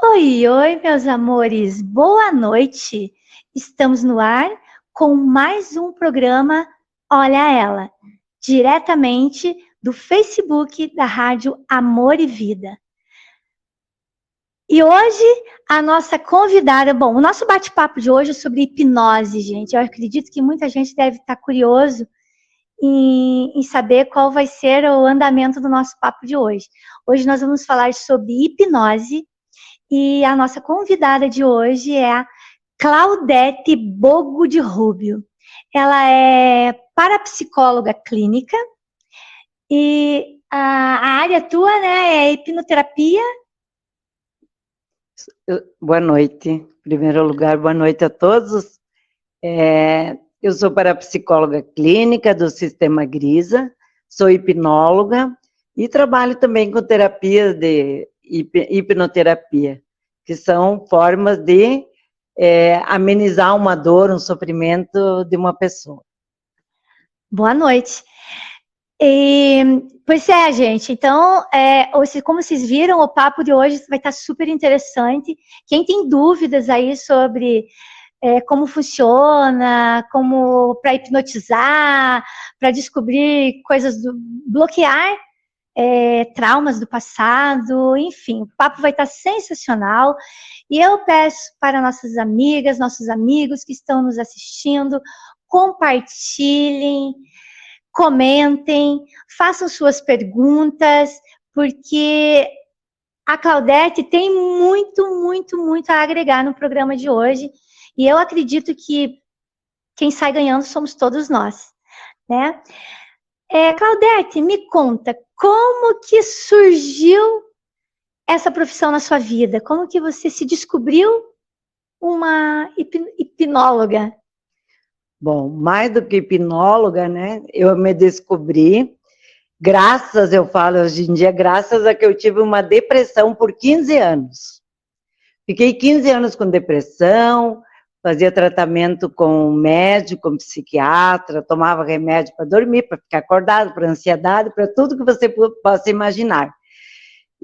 Oi, oi, meus amores, boa noite. Estamos no ar com mais um programa Olha Ela, diretamente do Facebook da Rádio Amor e Vida. E hoje a nossa convidada, bom, o nosso bate-papo de hoje é sobre hipnose, gente. Eu acredito que muita gente deve estar curioso em saber qual vai ser o andamento do nosso papo de hoje. Hoje nós vamos falar sobre hipnose. E a nossa convidada de hoje é a Claudete Bogo de Rubio. Ela é parapsicóloga clínica e a área tua, né, é hipnoterapia. Boa noite. Em primeiro lugar, boa noite a todos. Eu sou parapsicóloga clínica do Sistema Grisa, sou hipnóloga e trabalho também com terapia de hipnoterapia, que são formas de amenizar uma dor, um sofrimento de uma pessoa. Boa noite. Pois é, gente, então, como vocês viram, o papo de hoje vai estar super interessante. Quem tem dúvidas aí sobre como funciona, como para hipnotizar, para descobrir coisas, bloquear traumas do passado, enfim, o papo vai estar sensacional. E eu peço para nossas amigas, nossos amigos que estão nos assistindo, compartilhem, comentem, façam suas perguntas, porque a Claudete tem muito a agregar no programa de hoje, e eu acredito que quem sai ganhando somos todos nós, né? Claudete, me conta, como que surgiu essa profissão na sua vida? Como que você se descobriu uma hipnóloga? Bom, mais do que hipnóloga, né, eu me descobri, eu falo hoje em dia, graças a que eu tive uma depressão por 15 anos. Fiquei 15 anos com depressão, fazia tratamento com médico, com psiquiatra, tomava remédio para dormir, para ficar acordado, para ansiedade, para tudo que você possa imaginar.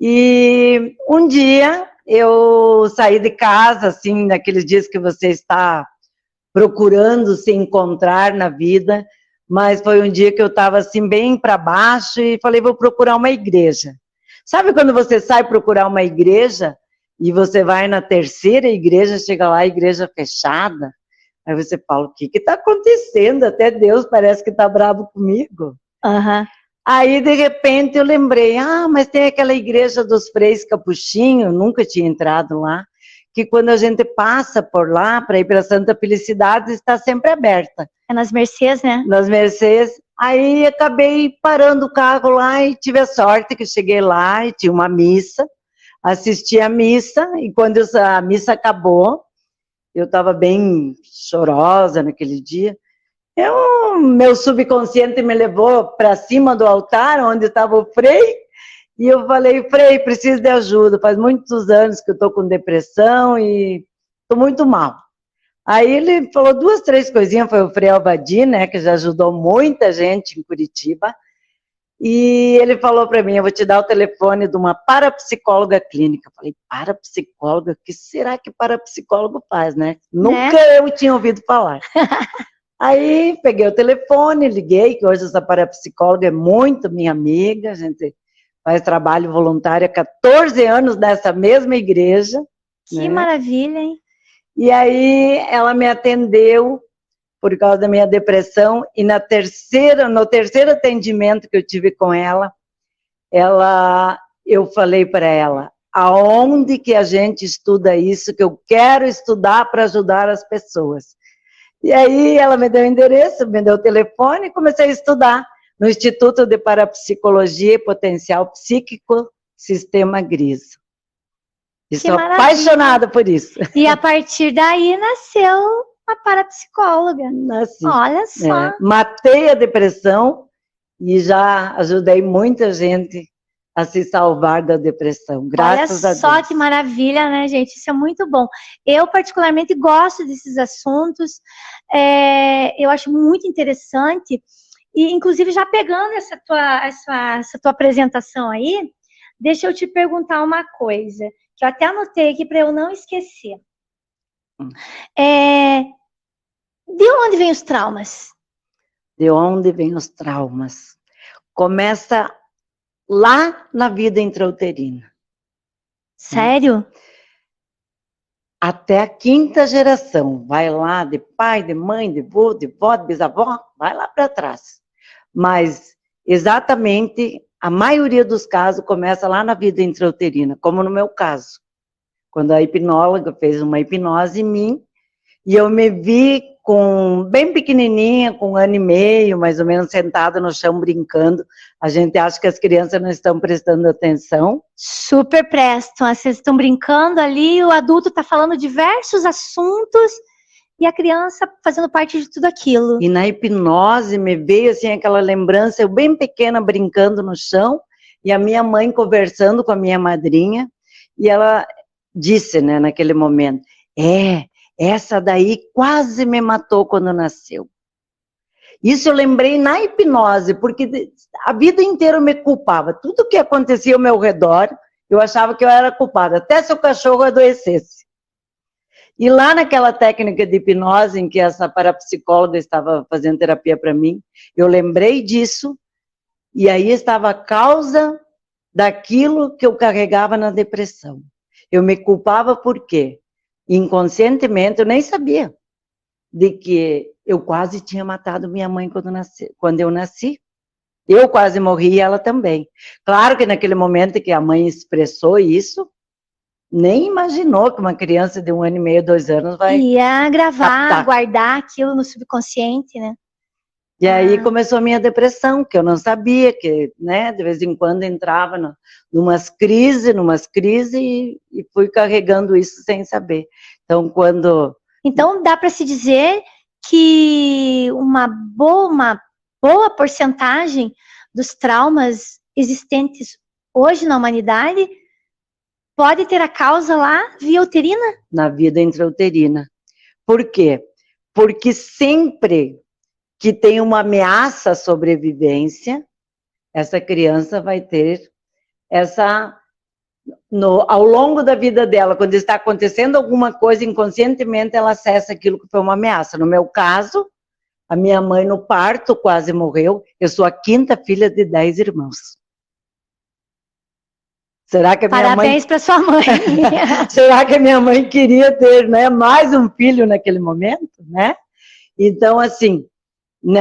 E um dia eu saí de casa, assim, naqueles dias que você está procurando se encontrar na vida, mas foi um dia que eu estava assim bem para baixo e falei, vou procurar uma igreja. Sabe quando você sai procurar uma igreja e você vai na terceira igreja, chega lá, a igreja fechada, aí você fala, o que está acontecendo? Até Deus parece que está bravo comigo. Uhum. Aí, de repente, eu lembrei, mas tem aquela igreja dos Freis Capuchinho, nunca tinha entrado lá, que quando a gente passa por lá, para ir para Santa Felicidade, está sempre aberta. É nas Mercês, né? Nas Mercês. Aí acabei parando o carro lá e tive a sorte que cheguei lá e tinha uma missa, assisti a missa, e quando a missa acabou, eu estava bem chorosa naquele dia, meu subconsciente me levou para cima do altar, onde estava o Frei, e eu falei, Frei, preciso de ajuda, faz muitos anos que eu estou com depressão e estou muito mal. Aí ele falou 2, 3 coisinhas, foi o Frei Albadi, né, que já ajudou muita gente em Curitiba, e ele falou para mim, eu vou te dar o telefone de uma parapsicóloga clínica. Eu falei, parapsicóloga? O que será que parapsicólogo faz, né? Nunca eu tinha ouvido falar. Aí peguei o telefone, liguei, que hoje essa parapsicóloga é muito minha amiga, a gente faz trabalho voluntário há 14 anos nessa mesma igreja. Que maravilha, hein? E aí ela me atendeu por causa da minha depressão, e no terceiro atendimento que eu tive com ela, eu falei para ela, aonde que a gente estuda isso, que eu quero estudar para ajudar as pessoas. E aí ela me deu o endereço, me deu o telefone e comecei a estudar no Instituto de Parapsicologia e Potencial Psíquico, Sistema Grisa. E sou apaixonada por isso. E a partir daí nasceu a parapsicóloga. Nasci. Olha só. Matei a depressão e já ajudei muita gente a se salvar da depressão, graças a Deus. Olha só que maravilha, né, gente? Isso é muito bom. Eu, particularmente, gosto desses assuntos, eu acho muito interessante, e, inclusive, já pegando essa tua apresentação aí, deixa eu te perguntar uma coisa. que eu até anotei aqui para eu não esquecer. De onde vêm os traumas? De onde vêm os traumas? Começa lá na vida intrauterina. Sério? Até a 5ª geração. Vai lá de pai, de mãe, de vô, de vó, de bisavó, vai lá para trás. Mas, exatamente, a maioria dos casos começa lá na vida intrauterina, como no meu caso. Quando a hipnóloga fez uma hipnose em mim, e eu me vi bem pequenininha, com 1 ano e meio, mais ou menos, sentada no chão brincando. A gente acha que as crianças não estão prestando atenção. Super prestam. Vocês estão brincando ali, o adulto está falando diversos assuntos e a criança fazendo parte de tudo aquilo. E na hipnose me veio assim aquela lembrança, eu bem pequena brincando no chão, e a minha mãe conversando com a minha madrinha, e ela disse, né, naquele momento, essa daí quase me matou quando nasceu. Isso eu lembrei na hipnose, porque a vida inteira eu me culpava. Tudo que acontecia ao meu redor, eu achava que eu era culpada, até se o cachorro adoecesse. E lá naquela técnica de hipnose, em que essa parapsicóloga estava fazendo terapia para mim, eu lembrei disso, e aí estava a causa daquilo que eu carregava na depressão. Eu me culpava por quê? Inconscientemente, eu nem sabia de que eu quase tinha matado minha mãe quando eu nasci. Eu quase morri e ela também. Claro que naquele momento que a mãe expressou isso, nem imaginou que uma criança de 1 ano e meio, 2 anos vai ia gravar, captar. guardar aquilo no subconsciente, né? E aí começou a minha depressão, que eu não sabia, que, né, de vez em quando entrava numas crises, e fui carregando isso sem saber. Então, dá para se dizer que uma boa porcentagem dos traumas existentes hoje na humanidade pode ter a causa lá via uterina? Na vida intrauterina. Por quê? Porque sempre que tem uma ameaça à sobrevivência, essa criança vai ter ao longo da vida dela, quando está acontecendo alguma coisa, inconscientemente ela acessa aquilo que foi uma ameaça. No meu caso, a minha mãe no parto quase morreu, eu sou a 5ª filha de 10 irmãos. Será que a minha Parabéns para sua mãe. Será que a minha mãe queria ter, né, mais um filho naquele momento, né? Então, assim, E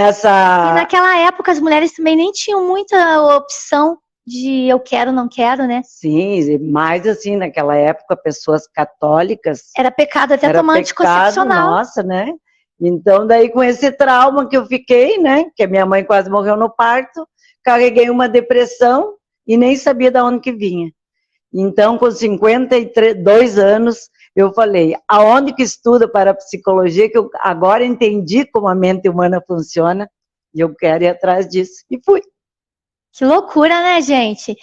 naquela época as mulheres também nem tinham muita opção de eu quero, não quero, né? Sim, mais assim, naquela época, pessoas católicas... Era pecado até tomar anticoncepcional. Nossa, né? Então, daí com esse trauma que eu fiquei, né, que a minha mãe quase morreu no parto, carreguei uma depressão e nem sabia de onde que vinha. Então, com 52 anos, eu falei, aonde que estuda parapsicologia, que eu agora entendi como a mente humana funciona, e eu quero ir atrás disso. E fui. Que loucura, né, gente?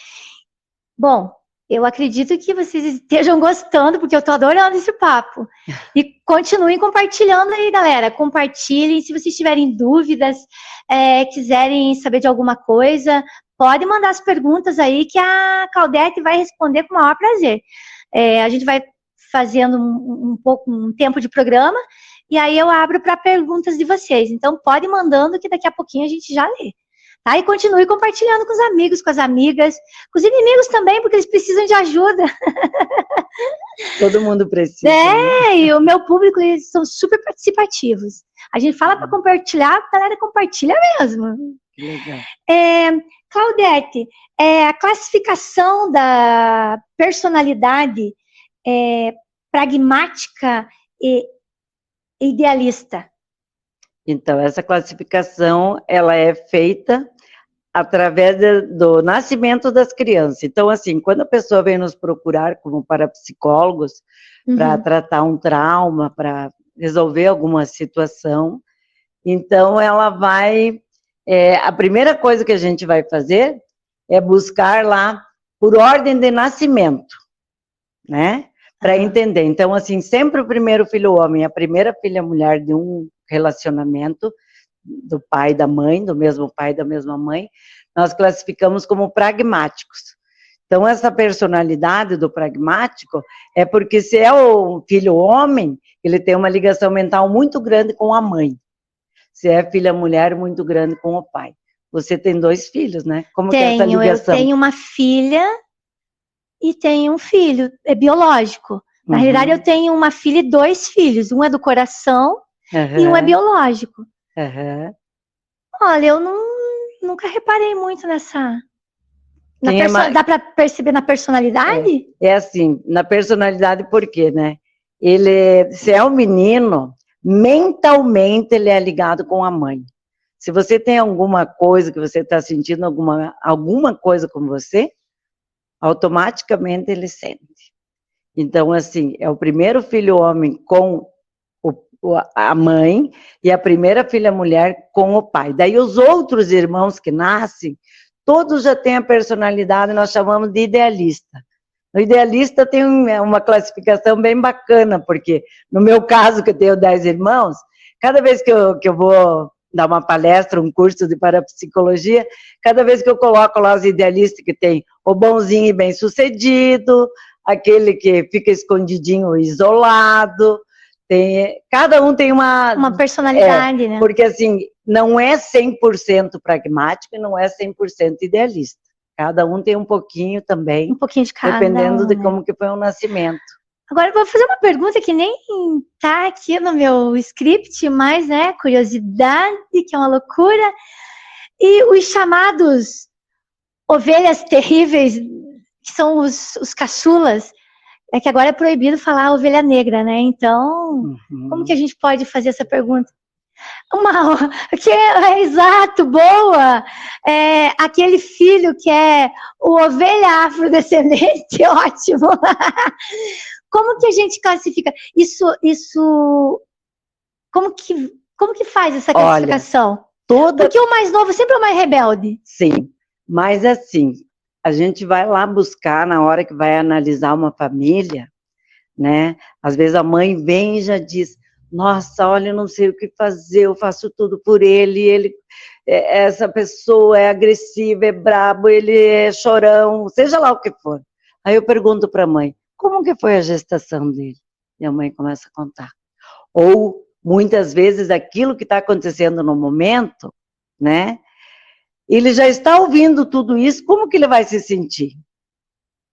Bom, eu acredito que vocês estejam gostando, porque eu tô adorando esse papo. E continuem compartilhando aí, galera. Compartilhem. Se vocês tiverem dúvidas, quiserem saber de alguma coisa, pode mandar as perguntas aí que a Claudete vai responder com o maior prazer. A gente vai fazendo um tempo de programa e aí eu abro para perguntas de vocês. Então, pode ir mandando que daqui a pouquinho a gente já lê. Tá? E continue compartilhando com os amigos, com as amigas, com os inimigos também, porque eles precisam de ajuda. Todo mundo precisa. Né? E o meu público, eles são super participativos. A gente fala para compartilhar, a galera compartilha mesmo. Que legal. Claudete, a classificação da personalidade pragmática e idealista. Então, essa classificação, ela é feita através do nascimento das crianças. Então, assim, quando a pessoa vem nos procurar como parapsicólogos, para tratar um trauma, para resolver alguma situação, então ela vai... a primeira coisa que a gente vai fazer é buscar lá por ordem de nascimento, né? Para entender. Então, assim, sempre o primeiro filho homem, a primeira filha mulher de um relacionamento do pai e da mãe, do mesmo pai e da mesma mãe, nós classificamos como pragmáticos. Então, essa personalidade do pragmático é porque se é o filho homem, ele tem uma ligação mental muito grande com a mãe. Se é filha mulher, muito grande com o pai. Você tem 2 filhos, né? Como que é essa ligação? Eu tenho uma filha e tenho um filho, é biológico. Na realidade, eu tenho uma filha e 2 filhos. Um é do coração e um é biológico. Olha, eu nunca reparei muito nessa... Dá para perceber na personalidade? É assim, na personalidade por quê, né? Se é um menino, mentalmente ele é ligado com a mãe. Se você tem alguma coisa que você está sentindo, alguma coisa com você, automaticamente ele sente. Então, assim, é o primeiro filho homem com a mãe e a primeira filha mulher com o pai. Daí os outros irmãos que nascem, todos já têm a personalidade, nós chamamos de idealista. O idealista tem uma classificação bem bacana, porque no meu caso, que eu tenho 10 irmãos, cada vez que eu vou dar uma palestra, um curso de parapsicologia, cada vez que eu coloco lá os idealistas que tem o bonzinho e bem-sucedido, aquele que fica escondidinho, isolado, cada um tem uma personalidade, né? Porque assim, não é 100% pragmático e não é 100% idealista. Cada um tem um pouquinho também. Um pouquinho de cada dependendo de como que foi o nascimento. Agora, eu vou fazer uma pergunta que nem tá aqui no meu script, mas, né, curiosidade, que é uma loucura. E os chamados ovelhas terríveis, que são os caçulas, é que agora é proibido falar ovelha negra, né? Então, como que a gente pode fazer essa pergunta? Exato, boa! Aquele filho que é o ovelha afrodescendente, ótimo! Como que a gente classifica? Como que faz essa classificação? Olha, porque o mais novo sempre é o mais rebelde. Sim, mas assim, a gente vai lá buscar na hora que vai analisar uma família, né? Às vezes a mãe vem e já diz, nossa, olha, eu não sei o que fazer, eu faço tudo por ele, essa pessoa é agressiva, é brabo, ele é chorão, seja lá o que for. Aí eu pergunto para a mãe, como que foi a gestação dele? E a mãe começa a contar. Ou, muitas vezes, aquilo que está acontecendo no momento, né? Ele já está ouvindo tudo isso, como que ele vai se sentir?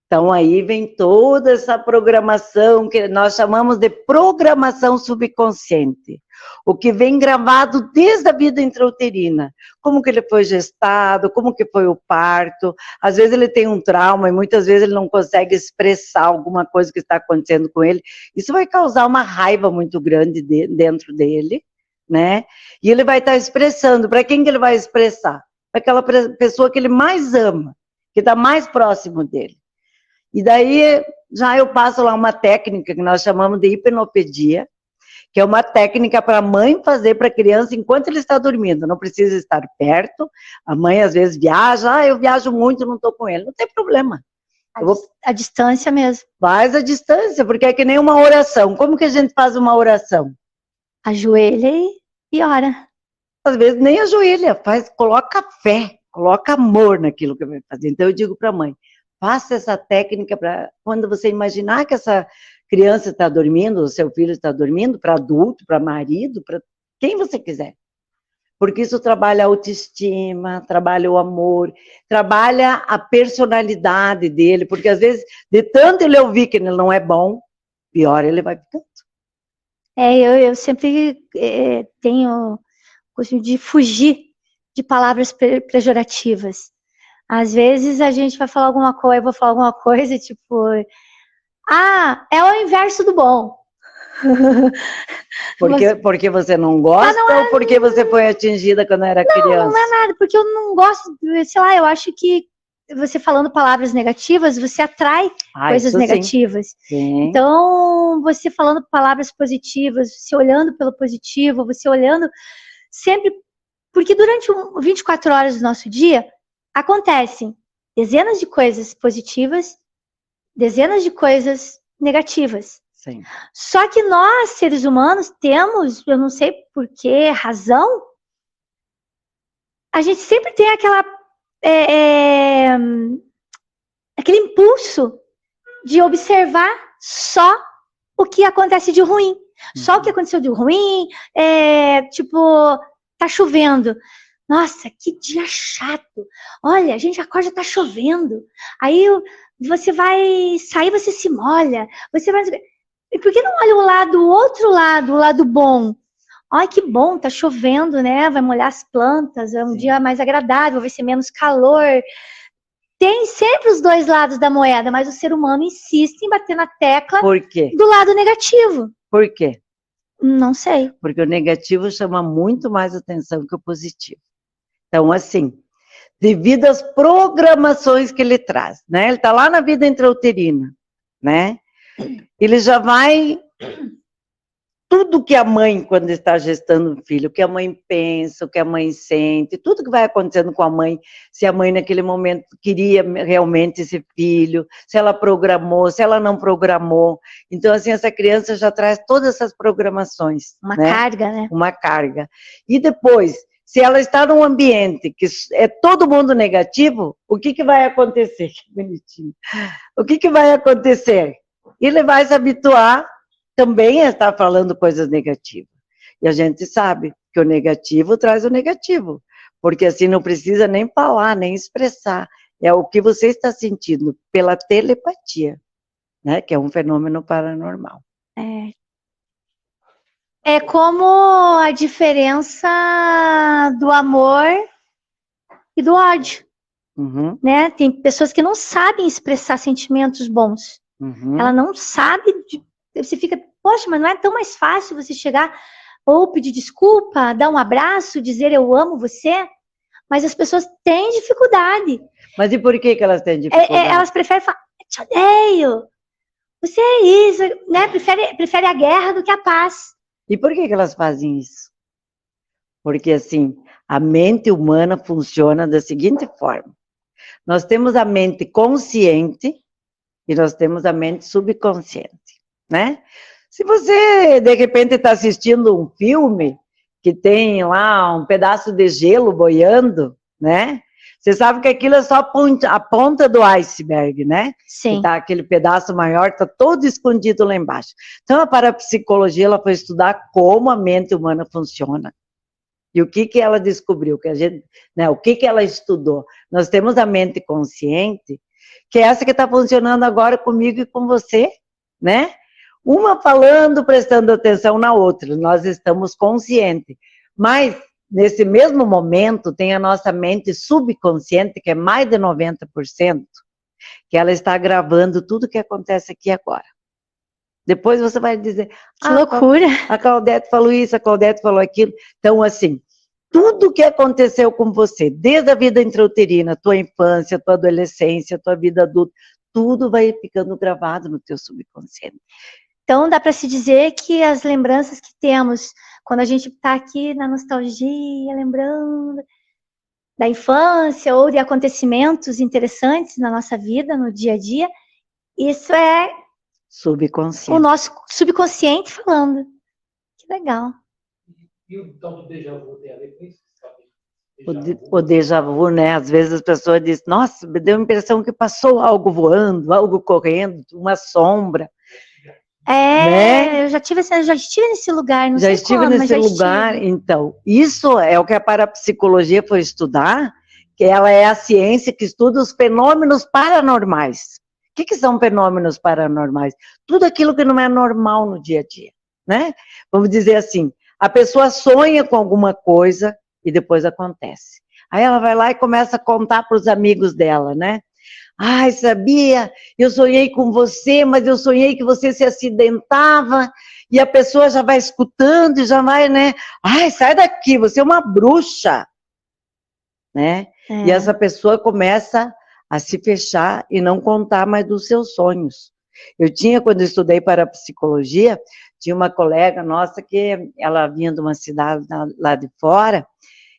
Então, aí vem toda essa programação, que nós chamamos de programação subconsciente. O que vem gravado desde a vida intrauterina. Como que ele foi gestado, como que foi o parto. Às vezes ele tem um trauma e muitas vezes ele não consegue expressar alguma coisa que está acontecendo com ele. Isso vai causar uma raiva muito grande dentro dele, né? E ele vai estar expressando. Para quem que ele vai expressar? Para aquela pessoa que ele mais ama, que está mais próximo dele. E daí, já eu passo lá uma técnica que nós chamamos de hipnopedia, que é uma técnica para a mãe fazer para a criança enquanto ele está dormindo. Não precisa estar perto. A mãe, às vezes, viaja. Eu viajo muito, não estou com ele. Não tem problema. A distância mesmo. Faz a distância, porque é que nem uma oração. Como que a gente faz uma oração? Ajoelha e ora. Às vezes, nem ajoelha. Coloca fé, coloca amor naquilo que vai fazer. Então, eu digo para a mãe, faça essa técnica para quando você imaginar que essa criança está dormindo, o seu filho está dormindo, para adulto, para marido, para quem você quiser. Porque isso trabalha a autoestima, trabalha o amor, trabalha a personalidade dele, porque às vezes, de tanto ele ouvir que ele não é bom, pior ele vai ficando. Eu sempre tenho costume de fugir de palavras pejorativas. Às vezes a gente vai falar alguma coisa, eu vou falar alguma coisa, tipo, é o inverso do bom. Porque você não gosta ou porque você foi atingida quando era criança? Não é nada, porque eu não gosto, sei lá, eu acho que você falando palavras negativas, você atrai coisas negativas. Sim. Então, você falando palavras positivas, você olhando pelo positivo, você olhando sempre, porque durante 24 horas do nosso dia, acontecem dezenas de coisas positivas, dezenas de coisas negativas. Sim. Só que nós, seres humanos, temos, eu não sei por que razão, a gente sempre tem aquela aquele impulso de observar só o que acontece de ruim. Só o que aconteceu de ruim, tipo, tá chovendo. Nossa, que dia chato. Olha, a gente acorda, tá chovendo. Aí você vai sair, você se molha. Você vai... E por que não olha o outro lado, o lado bom? Ai, que bom, tá chovendo, né? Vai molhar as plantas, é um dia mais agradável, vai ser menos calor. Tem sempre os dois lados da moeda, mas o ser humano insiste em bater na tecla Por quê? do lado negativo. Por quê? Não sei. Porque o negativo chama muito mais atenção que o positivo. Então, assim, devido às programações que ele traz, né? Ele está lá na vida intrauterina, né? Ele já vai... Tudo que a mãe, quando está gestando um filho, o que a mãe pensa, o que a mãe sente, tudo que vai acontecendo com a mãe, se a mãe naquele momento queria realmente esse filho, se ela programou, se ela não programou. Então, assim, essa criança já traz todas essas programações. Uma carga, né? Uma carga. E depois, se ela está num ambiente que é todo mundo negativo, o que vai acontecer? Que bonitinho. O que vai acontecer? Ele vai se habituar também está falando coisas negativas. E a gente sabe que o negativo traz o negativo, porque assim não precisa nem falar, nem expressar. É o que você está sentindo pela telepatia, né? Que é um fenômeno paranormal. É como a diferença do amor e do ódio, né? Tem pessoas que não sabem expressar sentimentos bons. Ela não sabe... Você fica, poxa, mas não é tão mais fácil você chegar ou pedir desculpa, dar um abraço, dizer eu amo você? Mas as pessoas têm dificuldade. Mas e por que elas têm dificuldade? Elas preferem falar, te odeio, você é isso, né? Prefere a guerra do que a paz. E por que elas fazem isso? Porque, assim, a mente humana funciona da seguinte forma. Nós temos a mente consciente e nós temos a mente subconsciente. Né? Se você, de repente, está assistindo um filme que tem lá um pedaço de gelo boiando, né? Você sabe que aquilo é só a ponta do iceberg, né? Sim. Que tá aquele pedaço maior, está todo escondido lá embaixo. Então, a parapsicologia, ela foi estudar como a mente humana funciona. E o que ela descobriu? Que a gente, né, o que ela estudou? Nós temos a mente consciente, que é essa que está funcionando agora comigo e com você, né? Uma falando, prestando atenção na outra, nós estamos conscientes. Mas, nesse mesmo momento, tem a nossa mente subconsciente, que é mais de 90%, que ela está gravando tudo que acontece aqui agora. Depois você vai dizer... Que loucura! A Claudete falou isso, a Claudete falou aquilo. Então, assim, tudo que aconteceu com você, desde a vida intrauterina, tua infância, tua adolescência, tua vida adulta, tudo vai ficando gravado no teu subconsciente. Então, dá para se dizer que as lembranças que temos, quando a gente está aqui na nostalgia, lembrando da infância ou de acontecimentos interessantes na nossa vida, no dia a dia, isso é subconsciente. O nosso subconsciente falando. Que legal. E o tal do déjà vu tem a ver com isso? O déjà vu, né? Às vezes as pessoas dizem, nossa, me deu a impressão que passou algo voando, algo correndo, uma sombra. Né? Eu já estive nesse lugar, não sei estive como, nesse lugar, então. Isso é o que a parapsicologia foi estudar, que ela é a ciência que estuda os fenômenos paranormais. O que são fenômenos paranormais? Tudo aquilo que não é normal no dia a dia, né? Vamos dizer assim, a pessoa sonha com alguma coisa e depois acontece. Aí ela vai lá e começa a contar para os amigos dela, né? Ai, sabia? Eu sonhei com você, mas eu sonhei que você se acidentava, e a pessoa já vai escutando e já vai, né? Ai, sai daqui, você é uma bruxa, né? E essa pessoa começa a se fechar e não contar mais dos seus sonhos. Quando eu estudei parapsicologia, tinha uma colega nossa que ela vinha de uma cidade lá de fora,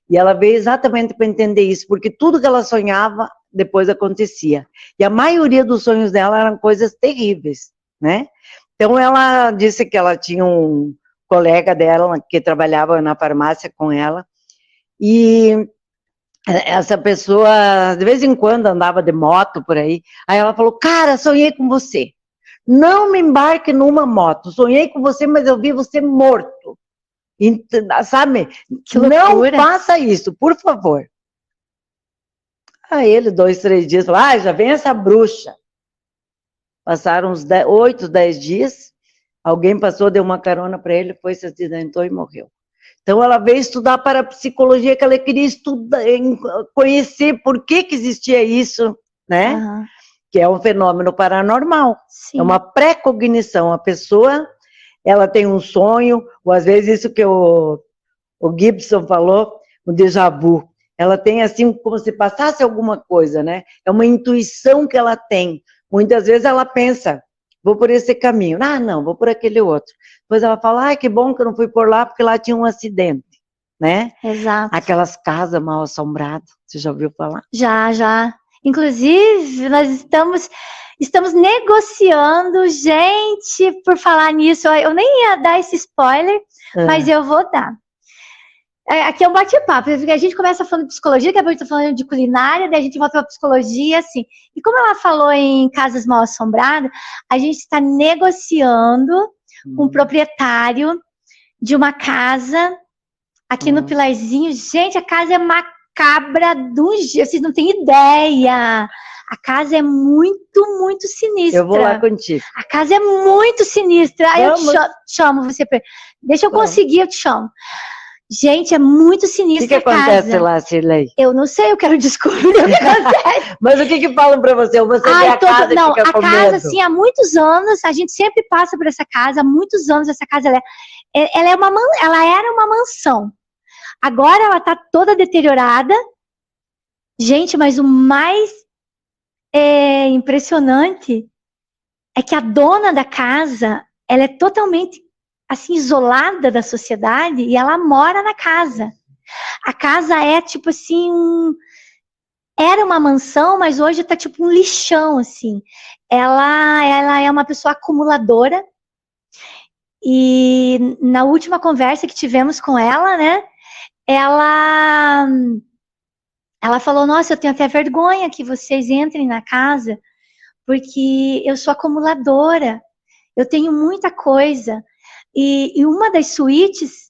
e ela veio exatamente para entender isso, porque tudo que ela sonhava, depois acontecia. E a maioria dos sonhos dela eram coisas terríveis, né? Então, ela disse que ela tinha um colega dela que trabalhava na farmácia com ela, e essa pessoa, de vez em quando, andava de moto por aí. Aí ela falou, cara, sonhei com você. Não me embarque numa moto. Sonhei com você, mas eu vi você morto. Sabe? Que não loucura. faça isso, por favor. Aí ele, 2, 3 dias, falou, já vem essa bruxa. Passaram uns 8, 10 dias. Alguém passou, deu uma carona para ele, foi, se acidentou e morreu. Então, ela veio estudar parapsicologia, que ela queria estudar, conhecer por que existia isso, né? Aham. Que é um fenômeno paranormal. Sim. É uma pré-cognição. A pessoa, ela tem um sonho, ou às vezes isso que o Gibson falou, o déjà vu. Ela tem assim, como se passasse alguma coisa, né? É uma intuição que ela tem. Muitas vezes ela pensa, vou por esse caminho. Não, vou por aquele outro. Depois ela fala, que bom que eu não fui por lá, porque lá tinha um acidente, né? Exato. Aquelas casas mal assombradas, você já ouviu falar? Já. Inclusive, nós estamos negociando, gente, por falar nisso, eu nem ia dar esse spoiler, mas eu vou dar. Aqui é um bate-papo, porque a gente começa falando de psicologia, depois a gente tá falando de culinária, daí a gente volta para psicologia, assim. E como ela falou em casas mal assombradas, a gente está negociando com o proprietário de uma casa aqui no Pilarzinho. Gente, a casa é macabra do jeito, vocês não têm ideia. A casa é muito, muito sinistra. Eu vou lá contigo. A casa é muito sinistra. Aí eu te chamo você. Deixa eu conseguir, eu te chamo. Gente, é muito sinistra. O que acontece lá, Shirley? Eu não sei, eu quero descobrir o que acontece. Mas o que falam pra você? Ou você vê a casa e fica com medo? A casa, assim, há muitos anos, a gente sempre passa por essa casa, há muitos anos essa casa, ela era uma mansão. Agora ela tá toda deteriorada. Gente, mas o mais impressionante é que a dona da casa, ela é totalmente assim, isolada da sociedade, e ela mora na casa. A casa é, tipo assim, era uma mansão, mas hoje tá tipo um lixão, assim. Ela é uma pessoa acumuladora, e na última conversa que tivemos com ela, né, ela falou, nossa, eu tenho até vergonha que vocês entrem na casa, porque eu sou acumuladora, eu tenho muita coisa. E uma das suítes,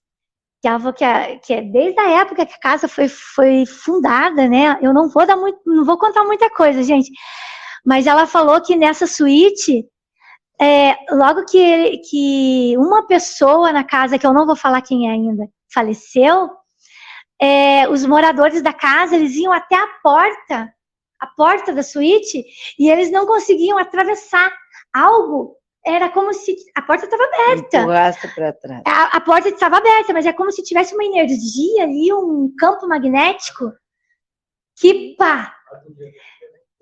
que é desde a época que a casa foi fundada, né? Eu não vou contar muita coisa, gente. Mas ela falou que nessa suíte, logo que uma pessoa na casa, que eu não vou falar quem é ainda, faleceu, os moradores da casa, eles iam até a porta da suíte, e eles não conseguiam atravessar algo. Era como se a porta estava aberta. Empurrasse para trás. A porta estava aberta, mas é como se tivesse uma energia ali, um campo magnético. Que pá!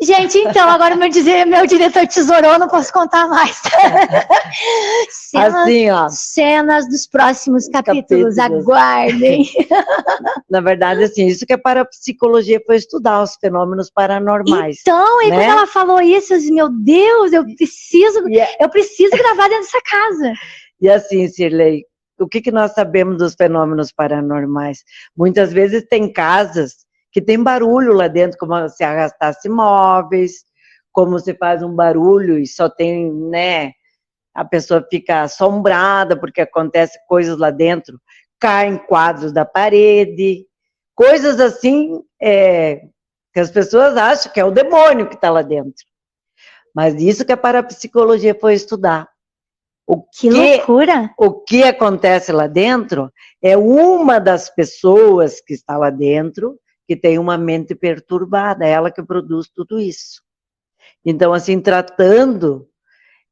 Gente, então, agora meu diretor tesourou, não posso contar mais. Cenas dos próximos capítulos, aguardem. Na verdade, assim, isso que a parapsicologia foi estudar, os fenômenos paranormais. Então, aí, né? Quando ela falou isso, eu disse, meu Deus, eu preciso gravar dentro dessa casa. E assim, Shirley, o que nós sabemos dos fenômenos paranormais? Muitas vezes tem casas que tem barulho lá dentro, como se arrastasse móveis, como se faz um barulho e só tem, né, a pessoa fica assombrada porque acontece coisas lá dentro, caem quadros da parede, coisas assim, que as pessoas acham que é o demônio que está lá dentro. Mas isso que a parapsicologia foi estudar. Que loucura! O que acontece lá dentro é uma das pessoas que está lá dentro que tem uma mente perturbada, é ela que produz tudo isso. Então, assim, tratando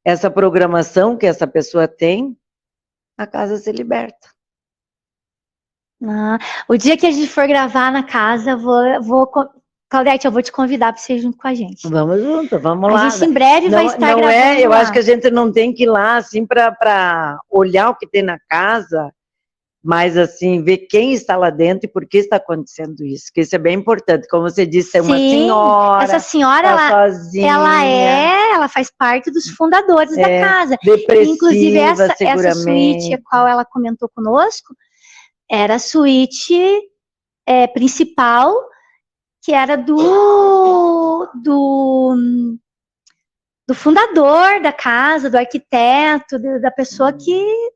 essa programação que essa pessoa tem, a casa se liberta. O dia que a gente for gravar na casa, Claudete, eu vou te convidar para você ir junto com a gente. Vamos junto, vamos lá. A gente em breve vai estar gravando eu lá. acho que a gente não tem que ir lá, assim, para olhar o que tem na casa, mas, assim, ver quem está lá dentro e por que está acontecendo isso, que isso é bem importante. Como você disse, é uma senhora. Essa senhora, ela faz parte dos fundadores da casa. Depressiva, inclusive, essa suíte, a qual ela comentou conosco, era a suíte principal que era do fundador da casa, do arquiteto, da pessoa que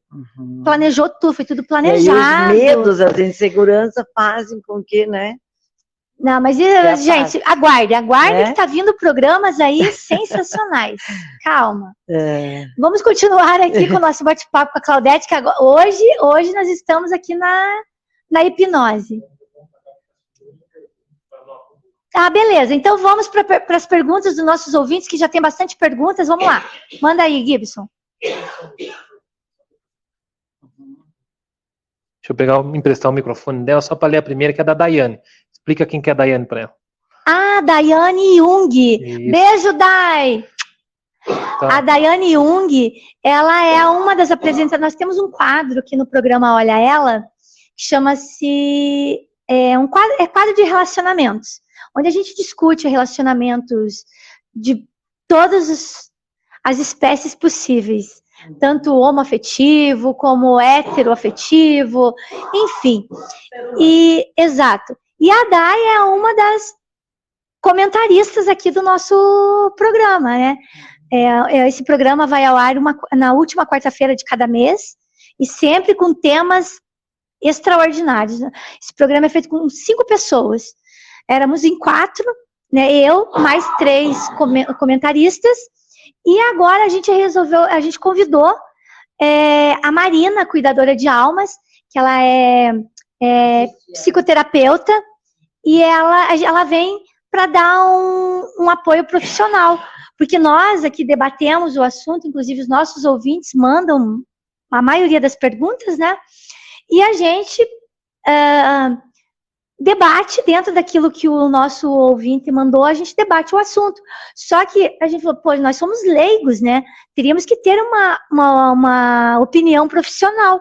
planejou tudo, foi tudo planejado. E aí os medos, as inseguranças fazem com que, né? Não, mas, gente, aguarde que tá vindo programas aí sensacionais. Calma. Vamos continuar aqui com o nosso bate-papo com a Claudete, que agora, hoje nós estamos aqui na hipnose. Ah, beleza. Então vamos para as perguntas dos nossos ouvintes, que já tem bastante perguntas. Vamos lá. Manda aí, Gibson. Deixa eu emprestar o microfone dela só para ler a primeira, que é da Daiane. Explica quem que é a Daiane para ela. Ah, Daiane Jung. Isso. Beijo, Dai. Tá. A Daiane Jung, ela é uma das apresentadoras. Nós temos um quadro aqui no programa Olha Ela, que chama-se quadro de relacionamentos, onde a gente discute relacionamentos de todas as espécies possíveis, tanto homoafetivo como heteroafetivo, enfim. Exato. E a Dai é uma das comentaristas aqui do nosso programa, né? Esse programa vai ao ar na última quarta-feira de cada mês, e sempre com temas extraordinários. Esse programa é feito com 5 pessoas. Éramos em 4, né? Eu, mais 3 comentaristas, e agora a gente convidou a Marina, cuidadora de almas, que ela é psicoterapeuta, e ela vem para dar um apoio profissional, porque nós aqui debatemos o assunto, inclusive os nossos ouvintes mandam a maioria das perguntas, né? E a gente debate dentro daquilo que o nosso ouvinte mandou, a gente debate o assunto. Só que a gente falou, pô, nós somos leigos, né? Teríamos que ter uma opinião profissional.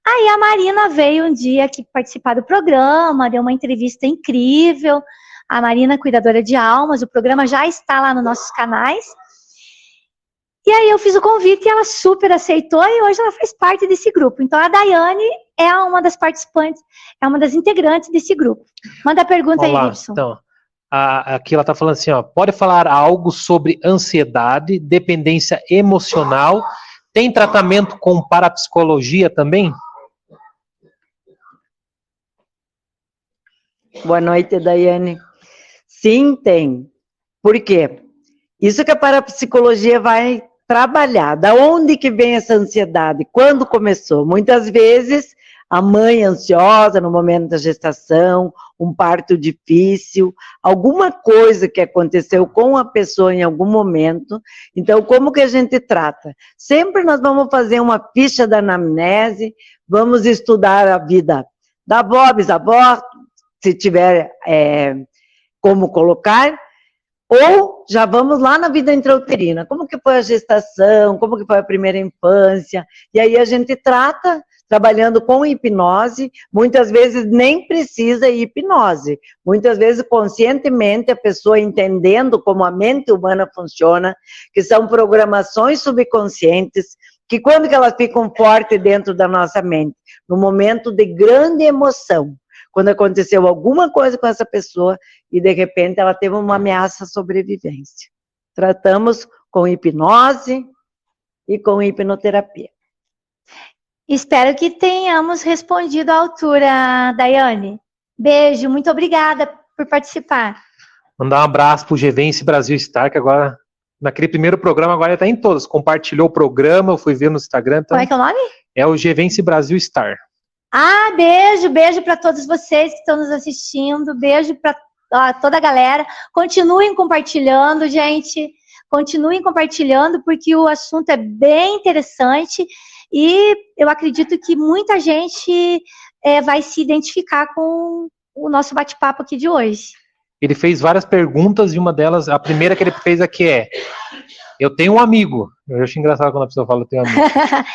Aí a Marina veio um dia aqui participar do programa, deu uma entrevista incrível. A Marina, cuidadora de almas, o programa já está lá nos nossos canais. E aí eu fiz o convite e ela super aceitou, e hoje ela faz parte desse grupo. Então a Daiane é uma das participantes, é uma das integrantes desse grupo. Manda a pergunta aí, Gibson. Então, aqui ela está falando assim, ó, pode falar algo sobre ansiedade, dependência emocional, tem tratamento com parapsicologia também? Boa noite, Daiane. Sim, tem. Por quê? Isso que a parapsicologia vai trabalhar. Da onde que vem essa ansiedade? Quando começou? Muitas vezes, a mãe ansiosa no momento da gestação, um parto difícil, alguma coisa que aconteceu com a pessoa em algum momento. Então, como que a gente trata? Sempre nós vamos fazer uma ficha da anamnese, vamos estudar a vida da avó, bisavó, se tiver como colocar, ou já vamos lá na vida intrauterina, como que foi a gestação, como que foi a primeira infância, e aí a gente trata, trabalhando com hipnose, muitas vezes nem precisa hipnose, muitas vezes conscientemente a pessoa entendendo como a mente humana funciona, que são programações subconscientes, que quando que elas ficam fortes dentro da nossa mente? No momento de grande emoção, quando aconteceu alguma coisa com essa pessoa e, de repente, ela teve uma ameaça à sobrevivência. Tratamos com hipnose e com hipnoterapia. Espero que tenhamos respondido à altura, Daiane. Beijo, muito obrigada por participar. Mandar um abraço para o Gevence Brasil Star, que agora, naquele primeiro programa, agora está em todas. Compartilhou o programa, eu fui ver no Instagram. Então, como é que é o nome? É o Gevence Brasil Star. Ah, beijo para todos vocês que estão nos assistindo, beijo para toda a galera. Continuem compartilhando, gente, continuem compartilhando, porque o assunto é bem interessante e eu acredito que muita gente vai se identificar com o nosso bate-papo aqui de hoje. Ele fez várias perguntas e uma delas, a primeira que ele fez aqui é: eu tenho um amigo, eu acho engraçado quando a pessoa fala eu tenho um amigo,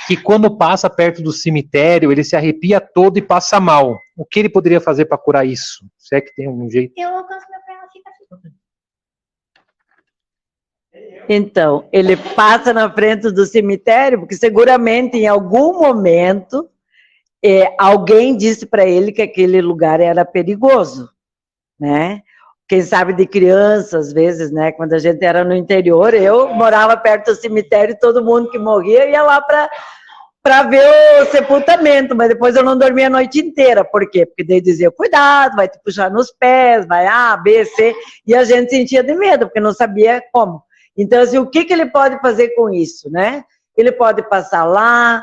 que quando passa perto do cemitério, ele se arrepia todo e passa mal. O que ele poderia fazer para curar isso? Se é que tem algum jeito? Eu alcanço meu pé, ela fica assim. Então, ele passa na frente do cemitério, porque seguramente em algum momento alguém disse para ele que aquele lugar era perigoso, né? quem sabe de criança, às vezes, né? Quando a gente era no interior, eu morava perto do cemitério e todo mundo que morria ia lá para ver o sepultamento, mas depois eu não dormia a noite inteira. Por quê? Porque daí dizia, cuidado, vai te puxar nos pés, vai A, B, C, e a gente sentia de medo, porque não sabia como. Então, assim, o que ele pode fazer com isso, né? Ele pode passar lá,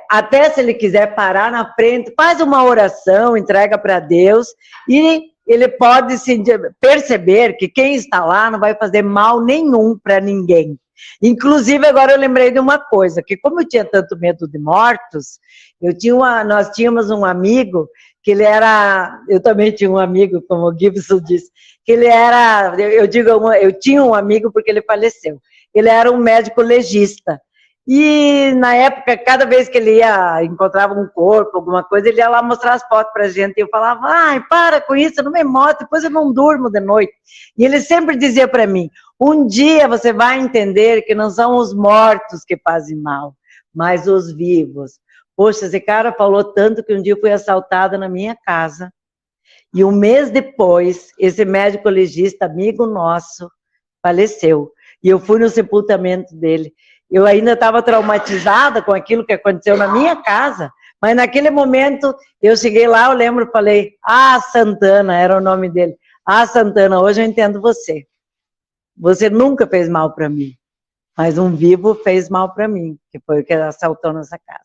até se ele quiser parar na frente, faz uma oração, entrega para Deus, e ele pode perceber que quem está lá não vai fazer mal nenhum para ninguém. Inclusive, agora eu lembrei de uma coisa, que como eu tinha tanto medo de mortos, nós tínhamos um amigo, que ele era, eu também tinha um amigo, como o Gibson disse, que ele era, eu tinha um amigo porque ele faleceu, ele era um médico legista, e na época, cada vez que ele encontrava um corpo, alguma coisa, ele ia lá mostrar as fotos pra gente, e eu falava, ai, para com isso, eu não me moto, depois eu não durmo de noite. E ele sempre dizia para mim, um dia você vai entender que não são os mortos que fazem mal, mas os vivos. Poxa, esse cara falou tanto que um dia eu fui assaltada na minha casa, e um mês depois, esse médico legista, amigo nosso, faleceu. E eu fui no sepultamento dele. Eu ainda estava traumatizada com aquilo que aconteceu na minha casa, mas naquele momento eu cheguei lá, eu lembro, falei, Santana, era o nome dele. Santana, hoje eu entendo você. Você nunca fez mal para mim, mas um vivo fez mal para mim, que foi o que assaltou nossa casa.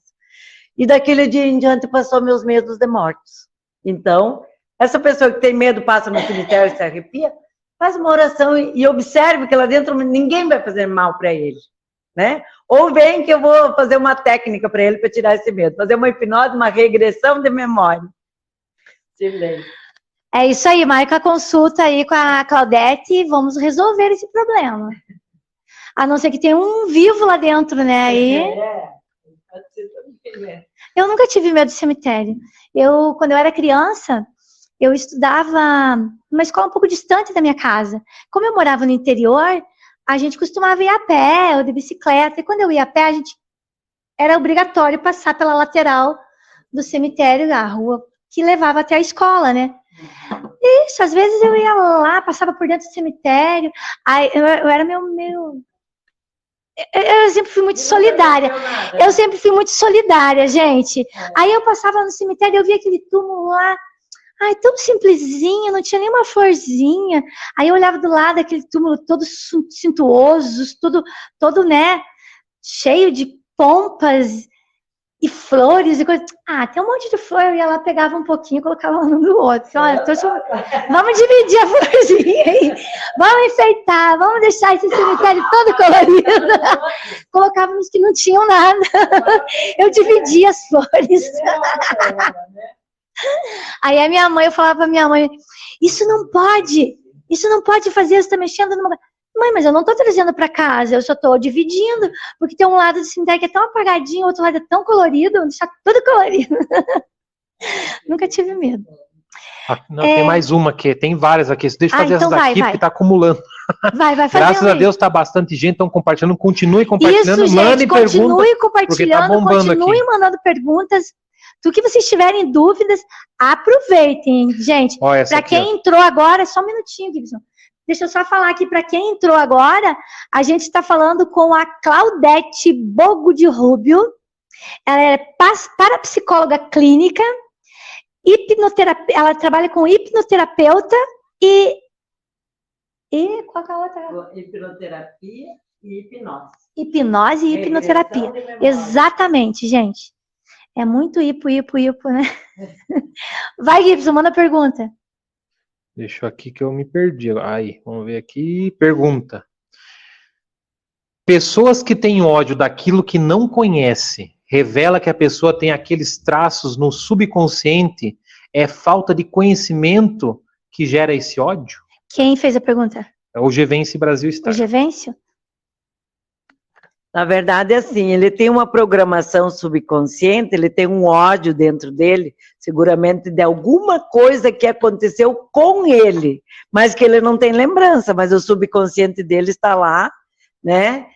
E daquele dia em diante passou meus medos de mortos. Então, essa pessoa que tem medo passa no cemitério e se arrepia, faz uma oração e observe que lá dentro ninguém vai fazer mal para ele. Né? Ou vem que eu vou fazer uma técnica para ele para tirar esse medo, fazer uma hipnose, uma regressão de memória. É isso aí, marca a consulta aí com a Claudete e vamos resolver esse problema. A não ser que tenha um vivo lá dentro, né? Aí... Eu nunca tive medo de cemitério. Quando eu era criança, eu estudava numa escola um pouco distante da minha casa. Como eu morava no interior, a gente costumava ir a pé ou de bicicleta, e quando eu ia a pé, era obrigatório passar pela lateral do cemitério, a rua que levava até a escola, né? Isso, às vezes eu ia lá, passava por dentro do cemitério, aí eu era eu sempre fui muito solidária. Eu sempre fui muito solidária, gente. Aí eu passava no cemitério, eu via aquele túmulo lá, ai, tão simplesinho, não tinha nenhuma florzinha. Aí eu olhava do lado, aquele túmulo todo suntuoso, todo, né, cheio de pompas e flores e coisas. Tem um monte de flor, eu ia lá, pegava um pouquinho e colocava um no outro. Olha, vamos dividir a florzinha aí, vamos enfeitar, vamos deixar esse cemitério todo colorido. Colocava nos que não tinham nada. Eu dividia as flores. Aí a minha mãe, eu falava pra minha mãe, isso não pode fazer, você tá mexendo numa... Mãe, mas eu não tô trazendo pra casa, eu só tô dividindo, porque tem um lado do cemitério que é tão apagadinho, o outro lado é tão colorido, vou deixar tudo colorido. Nunca tive medo. Não, tem mais uma aqui, tem várias aqui, deixa eu fazer então essas daqui, porque tá acumulando. Vai fazer. Graças a Deus tá bastante gente, estão compartilhando, continue compartilhando, isso, mande gente, perguntas, continue compartilhando, tá bombando continue aqui. mandando perguntas. Do que vocês tiverem dúvidas, aproveitem, gente. Para quem entrou agora, só um minutinho, Gibson. Deixa eu só falar aqui, para quem entrou agora, a gente está falando com a Claudete Bogo de Rubio. Ela é parapsicóloga clínica, ela trabalha com hipnoterapeuta e qual que é a outra? Hipnoterapia e hipnose. Hipnose e hipnoterapia. Exatamente, gente. É muito hipo, né? Vai, Gibson, manda pergunta. Deixa eu aqui que eu me perdi. Aí, vamos ver aqui. Pergunta. Pessoas que têm ódio daquilo que não conhece, revela que a pessoa tem aqueles traços no subconsciente, é falta de conhecimento que gera esse ódio? Quem fez a pergunta? É o Gevence Brasil Star. O Gevêncio? Na verdade, é assim, ele tem uma programação subconsciente, ele tem um ódio dentro dele, seguramente de alguma coisa que aconteceu com ele, mas que ele não tem lembrança, mas o subconsciente dele está lá, né,